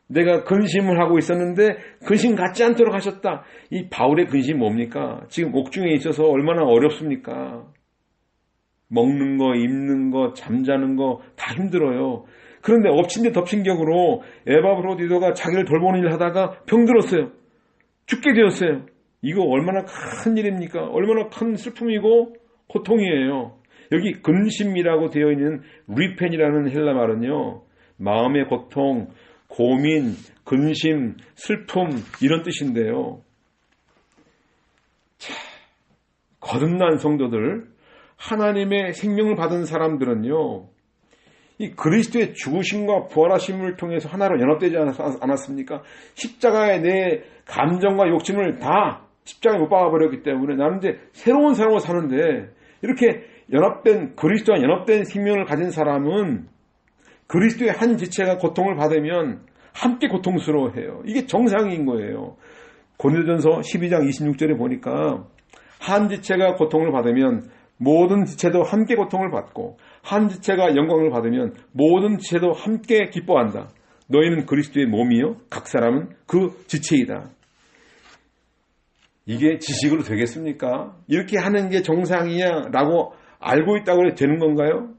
내가 근심을 하고 있었는데 근심 갖지 않도록 하셨다. 이 바울의 근심이 뭡니까? 지금 옥중에 있어서 얼마나 어렵습니까? 먹는 거, 입는 거, 잠자는 거 다 힘들어요. 그런데 엎친 데 덮친 격으로 에바브로디도가 자기를 돌보는 일을 하다가 병들었어요. 죽게 되었어요. 이거 얼마나 큰 일입니까? 얼마나 큰 슬픔이고 고통이에요. 여기 근심이라고 되어 있는 리펜이라는 헬라 말은요, 마음의 고통, 고민, 근심, 슬픔 이런 뜻인데요. 자, 거듭난 성도들, 하나님의 생명을 받은 사람들은요, 이 그리스도의 죽으심과 부활하심을 통해서 하나로 연합되지 않았습니까? 십자가에 내 감정과 욕심을 다 십자가에 못 박아버렸기 때문에 나는 이제 새로운 사람으로 사는데, 이렇게 연합된, 그리스도와 연합된 생명을 가진 사람은 그리스도의 한 지체가 고통을 받으면 함께 고통스러워해요. 이게 정상인 거예요. 고린도전서 12장 26절에 보니까 한 지체가 고통을 받으면 모든 지체도 함께 고통을 받고 한 지체가 영광을 받으면 모든 지체도 함께 기뻐한다. 너희는 그리스도의 몸이요 각 사람은 그 지체이다. 이게 지식으로 되겠습니까? 이렇게 하는 게 정상이야 라고 알고 있다고 해도 되는 건가요?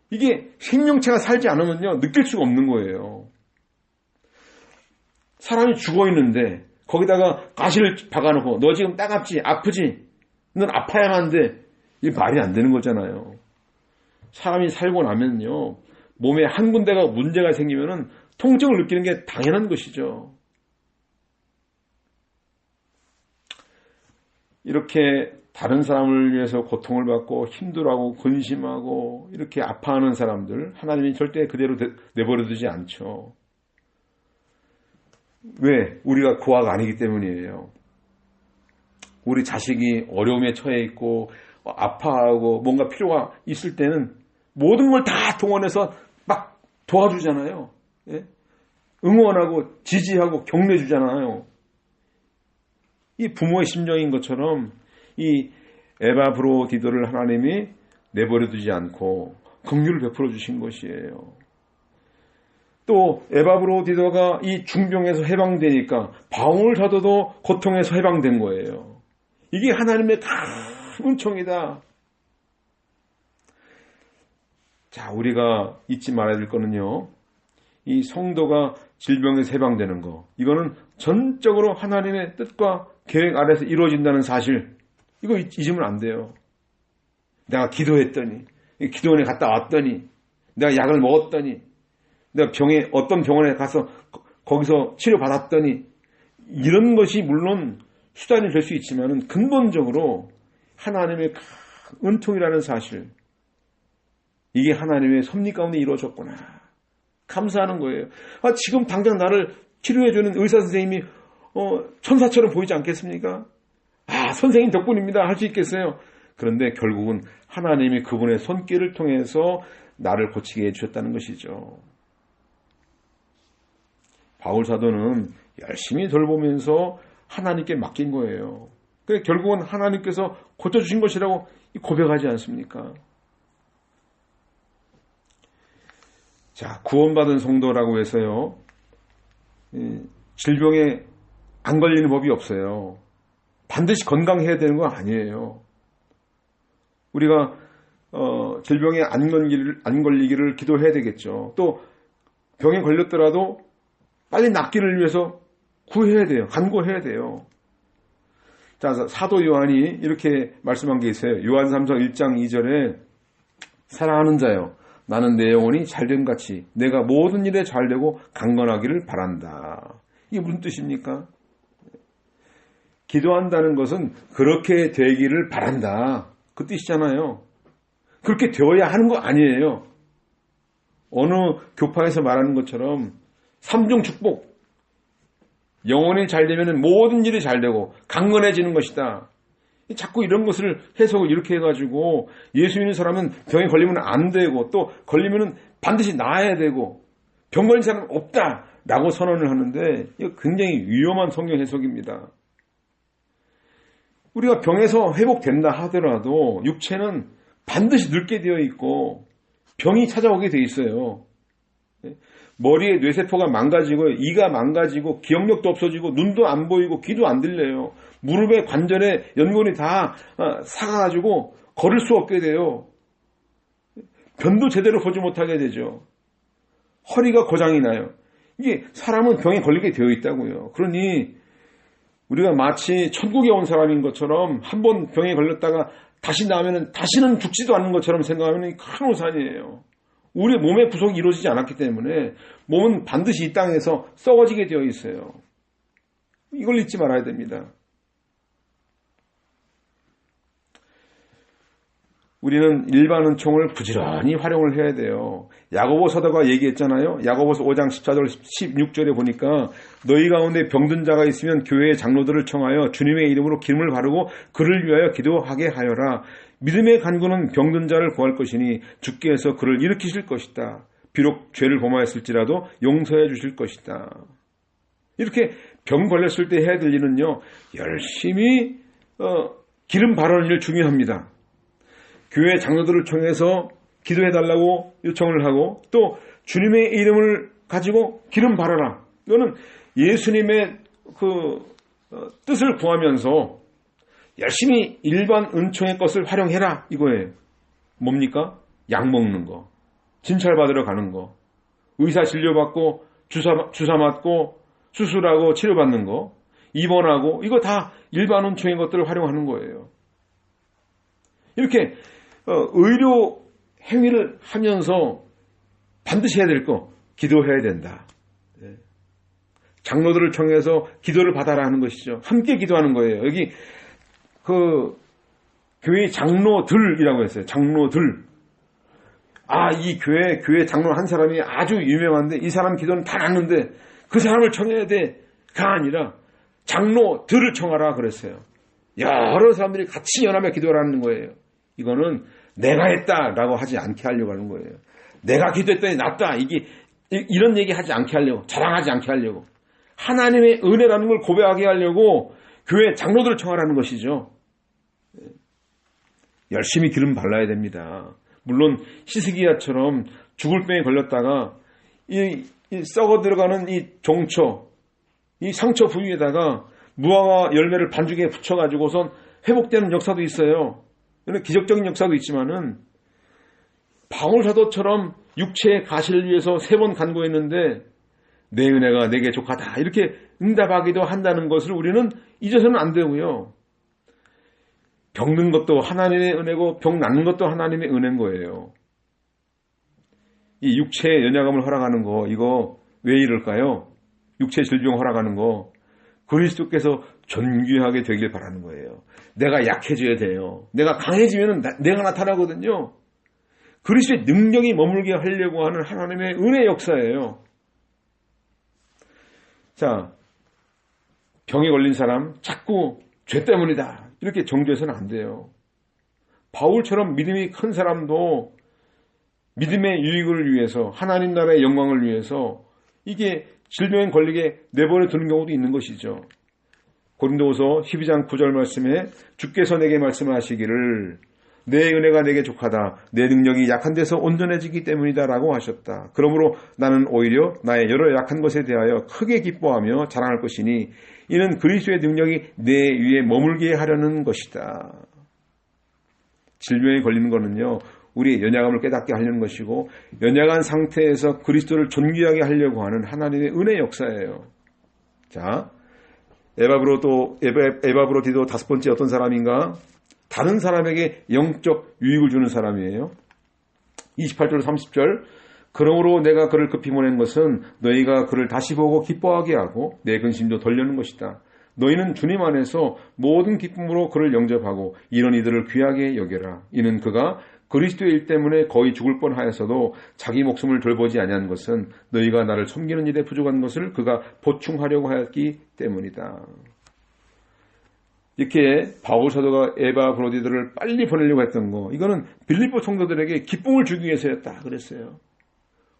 이게 생명체가 살지 않으면요 느낄 수가 없는 거예요. 사람이 죽어 있는데 거기다가 가시를 박아놓고 너 지금 따갑지? 아프지? 넌 아파야만 돼. 이게 말이 안 되는 거잖아요. 사람이 살고 나면요 몸에 한 군데가 문제가 생기면은 통증을 느끼는 게 당연한 것이죠. 이렇게 다른 사람을 위해서 고통을 받고 힘들어하고 근심하고 이렇게 아파하는 사람들 하나님이 절대 그대로 내버려 두지 않죠. 왜? 우리가 고아가 아니기 때문이에요. 우리 자식이 어려움에 처해 있고 아파하고 뭔가 필요가 있을 때는 모든 걸 다 동원해서 막 도와주잖아요. 예? 응원하고 지지하고 격려주잖아요. 이 부모의 심정인 것처럼 이 에바브로디도를 하나님이 내버려두지 않고 긍휼을 베풀어 주신 것이에요. 또 에바브로디도가 이 중병에서 해방되니까 바울 사도도 고통에서 해방된 거예요. 이게 하나님의 큰 은총이다. 자, 우리가 잊지 말아야 될 거는요, 이 성도가 질병에서 해방되는 거, 이거는 전적으로 하나님의 뜻과 계획 아래서 이루어진다는 사실, 이거 잊으면 안 돼요. 내가 기도했더니, 기도원에 갔다 왔더니, 내가 약을 먹었더니, 내가 어떤 병원에 가서 거기서 치료받았더니, 이런 것이 물론 수단이 될 수 있지만 근본적으로 하나님의 은총이라는 사실, 이게 하나님의 섭리 가운데 이루어졌구나. 감사하는 거예요. 지금 당장 나를 치료해주는 의사 선생님이 천사처럼 보이지 않겠습니까? 선생님 덕분입니다. 할 수 있겠어요. 그런데 결국은 하나님이 그분의 손길을 통해서 나를 고치게 해주셨다는 것이죠. 바울 사도는 열심히 돌보면서 하나님께 맡긴 거예요. 그래 결국은 하나님께서 고쳐주신 것이라고 고백하지 않습니까? 자, 구원받은 성도라고 해서요, 질병에 안 걸리는 법이 없어요. 반드시 건강해야 되는 건 아니에요. 우리가 질병에 안 걸리기를 기도해야 되겠죠. 또 병에 걸렸더라도 빨리 낫기를 위해서 구해야 돼요. 간구해야 돼요. 자, 사도 요한이 이렇게 말씀한 게 있어요. 요한삼서 1장 2절에 사랑하는 자여, 나는 내 영혼이 잘됨 같이 내가 모든 일에 잘되고 강건하기를 바란다. 이게 무슨 뜻입니까? 기도한다는 것은 그렇게 되기를 바란다. 그 뜻이잖아요. 그렇게 되어야 하는 거 아니에요. 어느 교파에서 말하는 것처럼 삼중 축복. 영혼이 잘되면 모든 일이 잘되고 강건해지는 것이다. 자꾸 이런 것을 해석을 이렇게 해가지고 예수 믿는 사람은 병에 걸리면 안 되고 또 걸리면 반드시 나아야 되고 병 걸린 사람은 없다라고 선언을 하는데 이거 굉장히 위험한 성경 해석입니다. 우리가 병에서 회복된다 하더라도 육체는 반드시 늙게 되어 있고 병이 찾아오게 되어 있어요. 머리의 뇌세포가 망가지고 이가 망가지고 기억력도 없어지고 눈도 안 보이고 귀도 안 들려요. 무릎의 관절에 연골이 다 삭아가지고 걸을 수 없게 돼요. 변도 제대로 보지 못하게 되죠. 허리가 고장이 나요. 이게 사람은 병에 걸리게 되어 있다고요. 그러니 우리가 마치 천국에 온 사람인 것처럼 한 번 병에 걸렸다가 다시 나오면 다시는 죽지도 않는 것처럼 생각하면 큰 오산이에요. 우리의 몸의 구속이 이루어지지 않았기 때문에 몸은 반드시 이 땅에서 썩어지게 되어 있어요. 이걸 잊지 말아야 됩니다. 우리는 일반 은총을 부지런히 활용을 해야 돼요. 야고보 사도가 얘기했잖아요. 야고보서 5장 14절 16절에 보니까 너희 가운데 병든 자가 있으면 교회의 장로들을 청하여 주님의 이름으로 기름을 바르고 그를 위하여 기도하게 하여라. 믿음의 간구는 병든 자를 구할 것이니 주께서 그를 일으키실 것이다. 비록 죄를 범하였을지라도 용서해 주실 것이다. 이렇게 병 걸렸을 때 해야 될 일은요, 열심히 기름 바르는 일 중요합니다. 교회 장로들을 통해서 기도해달라고 요청을 하고 또 주님의 이름을 가지고 기름 바르라. 이거는 예수님의 뜻을 구하면서 열심히 일반 은총의 것을 활용해라 이거예요. 뭡니까? 약 먹는 거, 진찰 받으러 가는 거, 의사 진료받고 주사 맞고 수술하고 치료받는 거, 입원하고 이거 다 일반 은총의 것들을 활용하는 거예요. 이렇게 의료 행위를 하면서 반드시 해야 될 거, 기도해야 된다. 장로들을 통해서 기도를 받아라 하는 것이죠. 함께 기도하는 거예요. 여기 교회 장로들이라고 했어요. 장로들. 이 교회 장로 한 사람이 아주 유명한데 이 사람 기도는 다 났는데 그 사람을 청해야 돼. 아니라 장로들을 청하라 그랬어요. 여러 사람들이 같이 연합해 기도를 하는 거예요. 이거는 내가 했다라고 하지 않게 하려고 하는 거예요. 내가 기도했더니 낫다. 이런 얘기 하지 않게 하려고, 자랑하지 않게 하려고. 하나님의 은혜라는 걸 고백하게 하려고 교회 장로들을 청하라는 것이죠. 열심히 기름 발라야 됩니다. 물론 히스기야처럼 죽을 병에 걸렸다가 이 썩어 들어가는 이 종초, 이 상처 부위에다가 무화과 열매를 반죽에 붙여가지고선 회복되는 역사도 있어요. 기적적인 역사도 있지만은 바울 사도처럼 육체의 가시를 위해서 3번 간구했는데 내 은혜가 내게 족하다 이렇게 응답하기도 한다는 것을 우리는 잊어서는 안 되고요. 병든 것도 하나님의 은혜고 병 낫는 것도 하나님의 은혜인 거예요. 이 육체의 연약함을 허락하는 거 이거 왜 이럴까요? 육체 질병 허락하는 거 그리스도께서 존귀하게 되길 바라는 거예요. 내가 약해져야 돼요. 내가 강해지면 내가 나타나거든요. 그리스도의 능력이 머물게 하려고 하는 하나님의 은혜 역사예요. 자, 병에 걸린 사람 자꾸 죄 때문이다. 이렇게 정죄해서는 안 돼요. 바울처럼 믿음이 큰 사람도 믿음의 유익을 위해서 하나님 나라의 영광을 위해서 이게 질병에 걸리게 내버려 두는 경우도 있는 것이죠. 고린도후서 12장 9절 말씀에 주께서 내게 말씀하시기를 내 은혜가 내게 족하다. 내 능력이 약한 데서 온전해지기 때문이다 라고 하셨다. 그러므로 나는 오히려 나의 여러 약한 것에 대하여 크게 기뻐하며 자랑할 것이니 이는 그리스도의 능력이 내 위에 머물게 하려는 것이다. 질병에 걸리는 것은요. 우리의 연약함을 깨닫게 하려는 것이고 연약한 상태에서 그리스도를 존귀하게 하려고 하는 하나님의 은혜 역사예요. 자, 에바브로디도 5번째 어떤 사람인가? 다른 사람에게 영적 유익을 주는 사람이에요. 28절 30절 그러므로 내가 그를 급히 보낸 것은 너희가 그를 다시 보고 기뻐하게 하고 내 근심도 덜려는 것이다. 너희는 주님 안에서 모든 기쁨으로 그를 영접하고 이런 이들을 귀하게 여겨라. 이는 그가 그리스도의 일 때문에 거의 죽을 뻔하여서도 자기 목숨을 돌보지 아니한 것은 너희가 나를 섬기는 일에 부족한 것을 그가 보충하려고 하였기 때문이다. 이렇게 바울 사도가 에바브로디들을 빨리 보내려고 했던 거 이거는 빌립보 성도들에게 기쁨을 주기 위해서였다 그랬어요.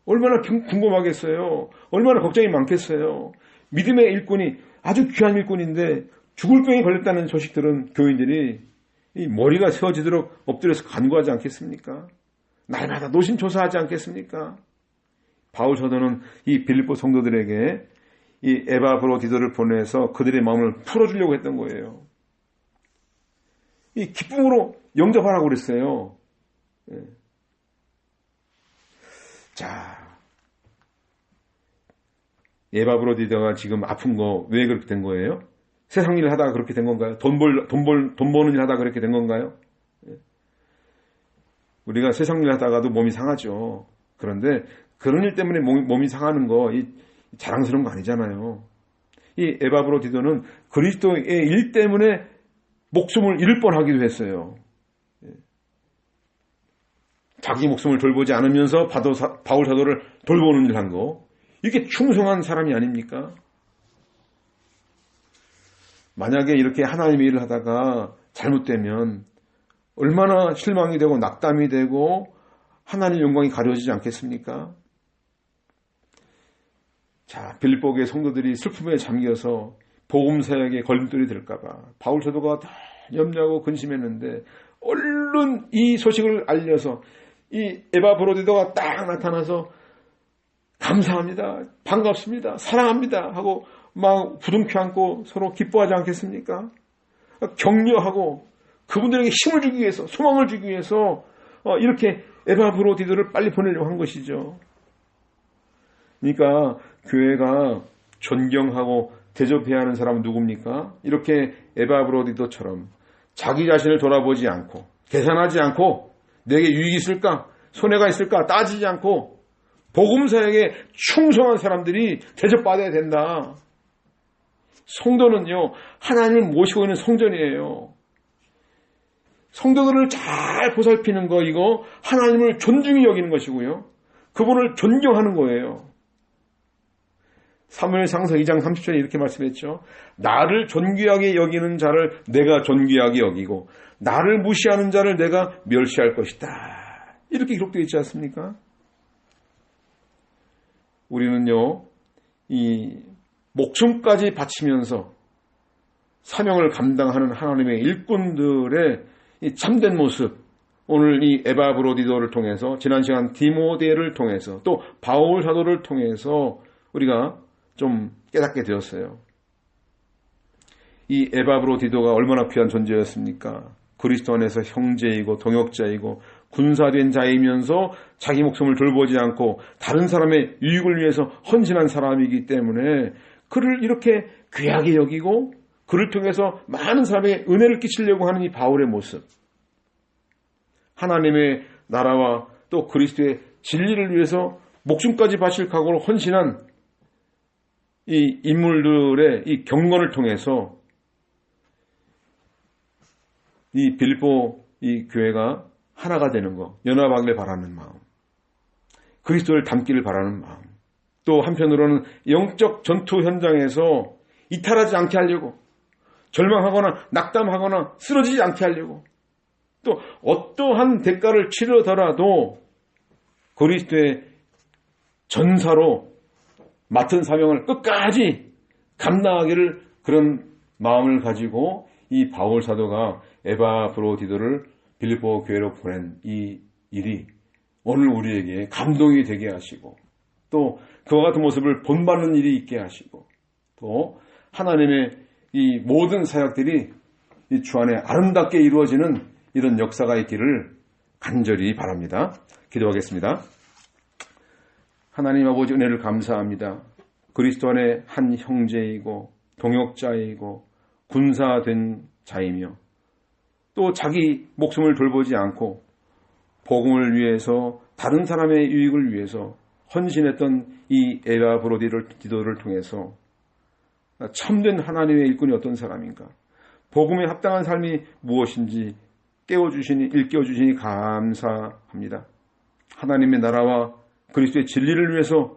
얼마나 궁금하겠어요. 얼마나 걱정이 많겠어요. 믿음의 일꾼이 아주 귀한 일꾼인데 죽을 병에 걸렸다는 소식들은 교인들이 이 머리가 세워지도록 엎드려서 간구하지 않겠습니까? 날마다 노심초사하지 않겠습니까? 바울 사도는 이 빌립보 성도들에게 이 에바브로디도를 보내서 그들의 마음을 풀어주려고 했던 거예요. 이 기쁨으로 영접하라고 그랬어요. 자, 에바브로디도가 지금 아픈 거 왜 그렇게 된 거예요? 세상 일을 하다가 그렇게 된 건가요? 돈 버는 일 하다가 그렇게 된 건가요? 우리가 세상 일 하다가도 몸이 상하죠. 그런데 그런 일 때문에 몸이 상하는 거 자랑스러운 거 아니잖아요. 이 에바브로디도는 그리스도의 일 때문에 목숨을 잃을 뻔하기도 했어요. 자기 목숨을 돌보지 않으면서 바울 사도를 돌보는 일 한 거. 이게 충성한 사람이 아닙니까? 만약에 이렇게 하나님의 일을 하다가 잘못되면 얼마나 실망이 되고 낙담이 되고 하나님의 영광이 가려지지 않겠습니까? 자, 빌립보교의 성도들이 슬픔에 잠겨서 복음 사역에 걸림돌이 될까봐 바울 사도가 다 염려하고 근심했는데 얼른 이 소식을 알려서 이 에바브로디도가 딱 나타나서 감사합니다, 반갑습니다, 사랑합니다 하고 막 부둥켜 안고 서로 기뻐하지 않겠습니까? 격려하고 그분들에게 힘을 주기 위해서, 소망을 주기 위해서 이렇게 에바브로디도를 빨리 보내려고 한 것이죠. 그러니까 교회가 존경하고 대접해야 하는 사람은 누굽니까? 이렇게 에바브로디도처럼 자기 자신을 돌아보지 않고 계산하지 않고 내게 유익이 있을까? 손해가 있을까? 따지지 않고 복음 사역에 충성한 사람들이 대접받아야 된다. 성도는요, 하나님을 모시고 있는 성전이에요. 성도들을 잘 보살피는 거, 이거 하나님을 존중히 여기는 것이고요. 그분을 존경하는 거예요. 사무엘상서 2장 30절에 이렇게 말씀했죠. 나를 존귀하게 여기는 자를 내가 존귀하게 여기고 나를 무시하는 자를 내가 멸시할 것이다. 이렇게 기록되어 있지 않습니까? 우리는요, 이 목숨까지 바치면서 사명을 감당하는 하나님의 일꾼들의 이 참된 모습, 오늘 이 에바브로디도를 통해서, 지난 시간 디모데를 통해서, 또 바울 사도를 통해서 우리가 좀 깨닫게 되었어요. 이 에바브로디도가 얼마나 귀한 존재였습니까? 그리스도 안에서 형제이고 동역자이고 군사된 자이면서 자기 목숨을 돌보지 않고 다른 사람의 유익을 위해서 헌신한 사람이기 때문에 그를 이렇게 귀하게 여기고 그를 통해서 많은 사람에게 은혜를 끼치려고 하는 이 바울의 모습, 하나님의 나라와 또 그리스도의 진리를 위해서 목숨까지 바칠 각오로 헌신한 이 인물들의 이 경건을 통해서 이 빌립보 이 교회가 하나가 되는 것, 연합하기를 바라는 마음, 그리스도를 닮기를 바라는 마음, 또 한편으로는 영적 전투 현장에서 이탈하지 않게 하려고, 절망하거나 낙담하거나 쓰러지지 않게 하려고, 또 어떠한 대가를 치르더라도 그리스도의 전사로 맡은 사명을 끝까지 감당하기를, 그런 마음을 가지고 이 바울 사도가 에바브로디도를 빌립보 교회로 보낸 이 일이 오늘 우리에게 감동이 되게 하시고, 또 그와 같은 모습을 본받는 일이 있게 하시고, 또 하나님의 이 모든 사역들이 이 주 안에 아름답게 이루어지는 이런 역사가 있기를 간절히 바랍니다. 기도하겠습니다. 하나님 아버지, 은혜를 감사합니다. 그리스도 안에 한 형제이고 동역자이고 군사된 자이며 또 자기 목숨을 돌보지 않고 복음을 위해서, 다른 사람의 유익을 위해서 헌신했던 이 에바브로디도를 통해서 참된 하나님의 일꾼이 어떤 사람인가, 복음에 합당한 삶이 무엇인지 일깨워주시니 감사합니다. 하나님의 나라와 그리스도의 진리를 위해서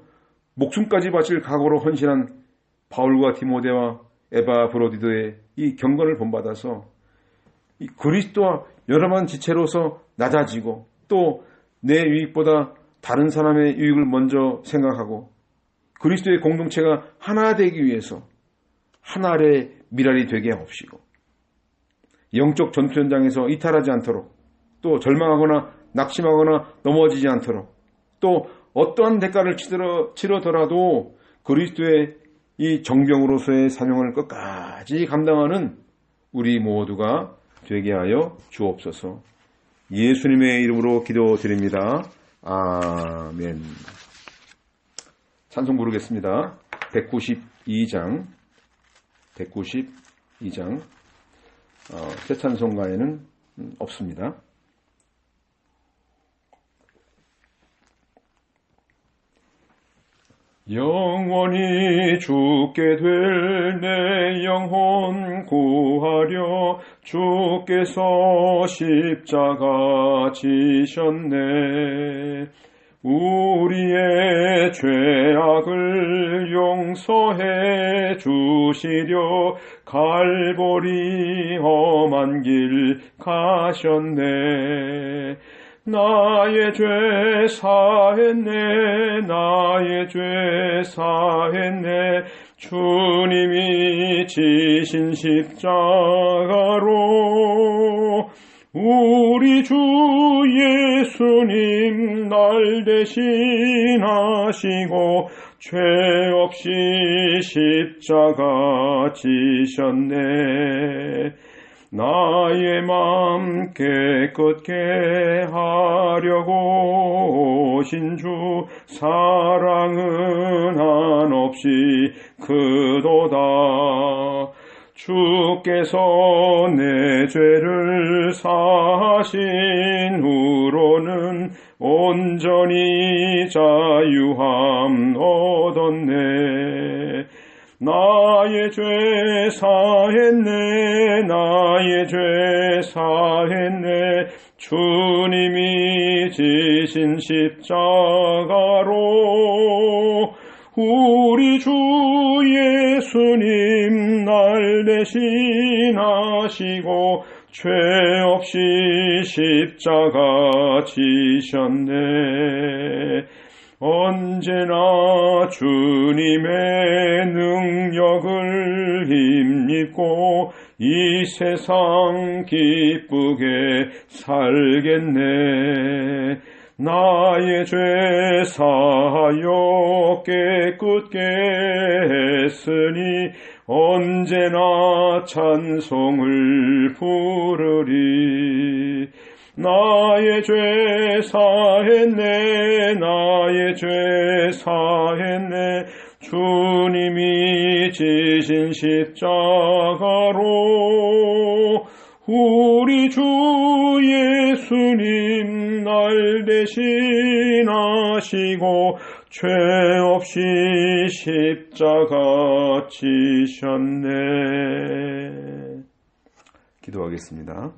목숨까지 바칠 각오로 헌신한 바울과 디모데와 에바브로디도의 이 경건을 본받아서 이 그리스도와 연합한 지체로서 낮아지고, 또 내 유익보다 다른 사람의 유익을 먼저 생각하고 그리스도의 공동체가 하나 되기 위해서 하나의 미랄이 되게 하옵시고, 영적 전투 현장에서 이탈하지 않도록, 또 절망하거나 낙심하거나 넘어지지 않도록, 또 어떠한 대가를 치르더라도 그리스도의 이 정병으로서의 사명을 끝까지 감당하는 우리 모두가 되게 하여 주옵소서. 예수님의 이름으로 기도드립니다. 아멘. 찬송 부르겠습니다. 192장 새 찬송가에는 없습니다. 영원히 죽게 될 내 영혼 구하려 주께서 십자가 지셨네. 우리의 죄악을 용서해 주시려 갈보리 험한 길 가셨네. 나의 죄 사했네, 나의 죄 사했네. 주님이 지신 십자가로 우리 주 예수님 날 대신하시고 죄 없이 십자가 지셨네. 나의 맘 깨끗게 하려고 오신 주 사랑은 한없이 크도다. 주께서 내 죄를 사하신 후로는 온전히 자유함 얻었네. 나의 죄 사했네, 나의 죄 사했네. 주님이 지신 십자가로 우리 주 예수님 날 대신하시고 죄 없이 십자가 지셨네. 언제나 주님의 능력을 힘입고 이 세상 기쁘게 살겠네. 나의 죄 사하여 깨끗게 했으니 언제나 찬송을 부르리. 나의 죄 사했네, 나의 죄 사했네. 주님이 지신 십자가로 우리 주 예수님 날 대신하시고 죄 없이 십자가 지셨네. 기도하겠습니다.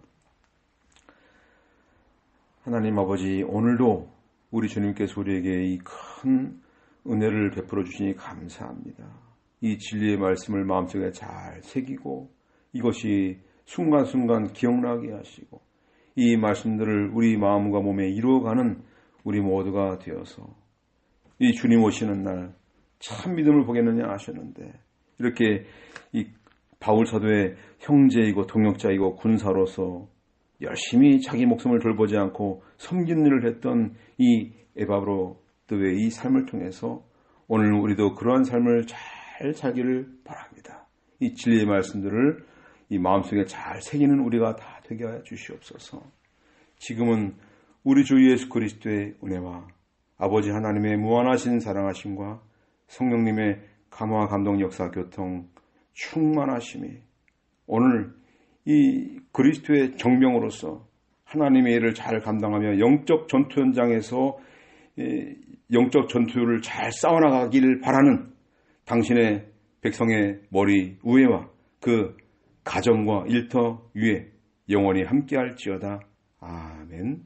하나님 아버지, 오늘도 우리 주님께서 우리에게 이 큰 은혜를 베풀어 주시니 감사합니다. 이 진리의 말씀을 마음속에 잘 새기고 이것이 순간순간 기억나게 하시고 이 말씀들을 우리 마음과 몸에 이루어가는 우리 모두가 되어서 이 주님 오시는 날 참 믿음을 보겠느냐 하셨는데 이렇게 이 바울 사도의 형제이고 동역자이고 군사로서 열심히 자기 목숨을 돌보지 않고 섬기는 일을 했던 이 에바브로도의 이 삶을 통해서 오늘 우리도 그러한 삶을 잘 살기를 바랍니다. 이 진리의 말씀들을 이 마음속에 잘 새기는 우리가 다 되게 하여 주시옵소서. 지금은 우리 주 예수 그리스도의 은혜와 아버지 하나님의 무한하신 사랑하심과 성령님의 감화 감동 역사 교통 충만하심이 오늘 이 그리스도의 정병으로서 하나님의 일을 잘 감당하며 영적 전투 현장에서 영적 전투를 잘 싸워나가기를 바라는 당신의 백성의 머리 위에와 그 가정과 일터 위에 영원히 함께할지어다. 아멘.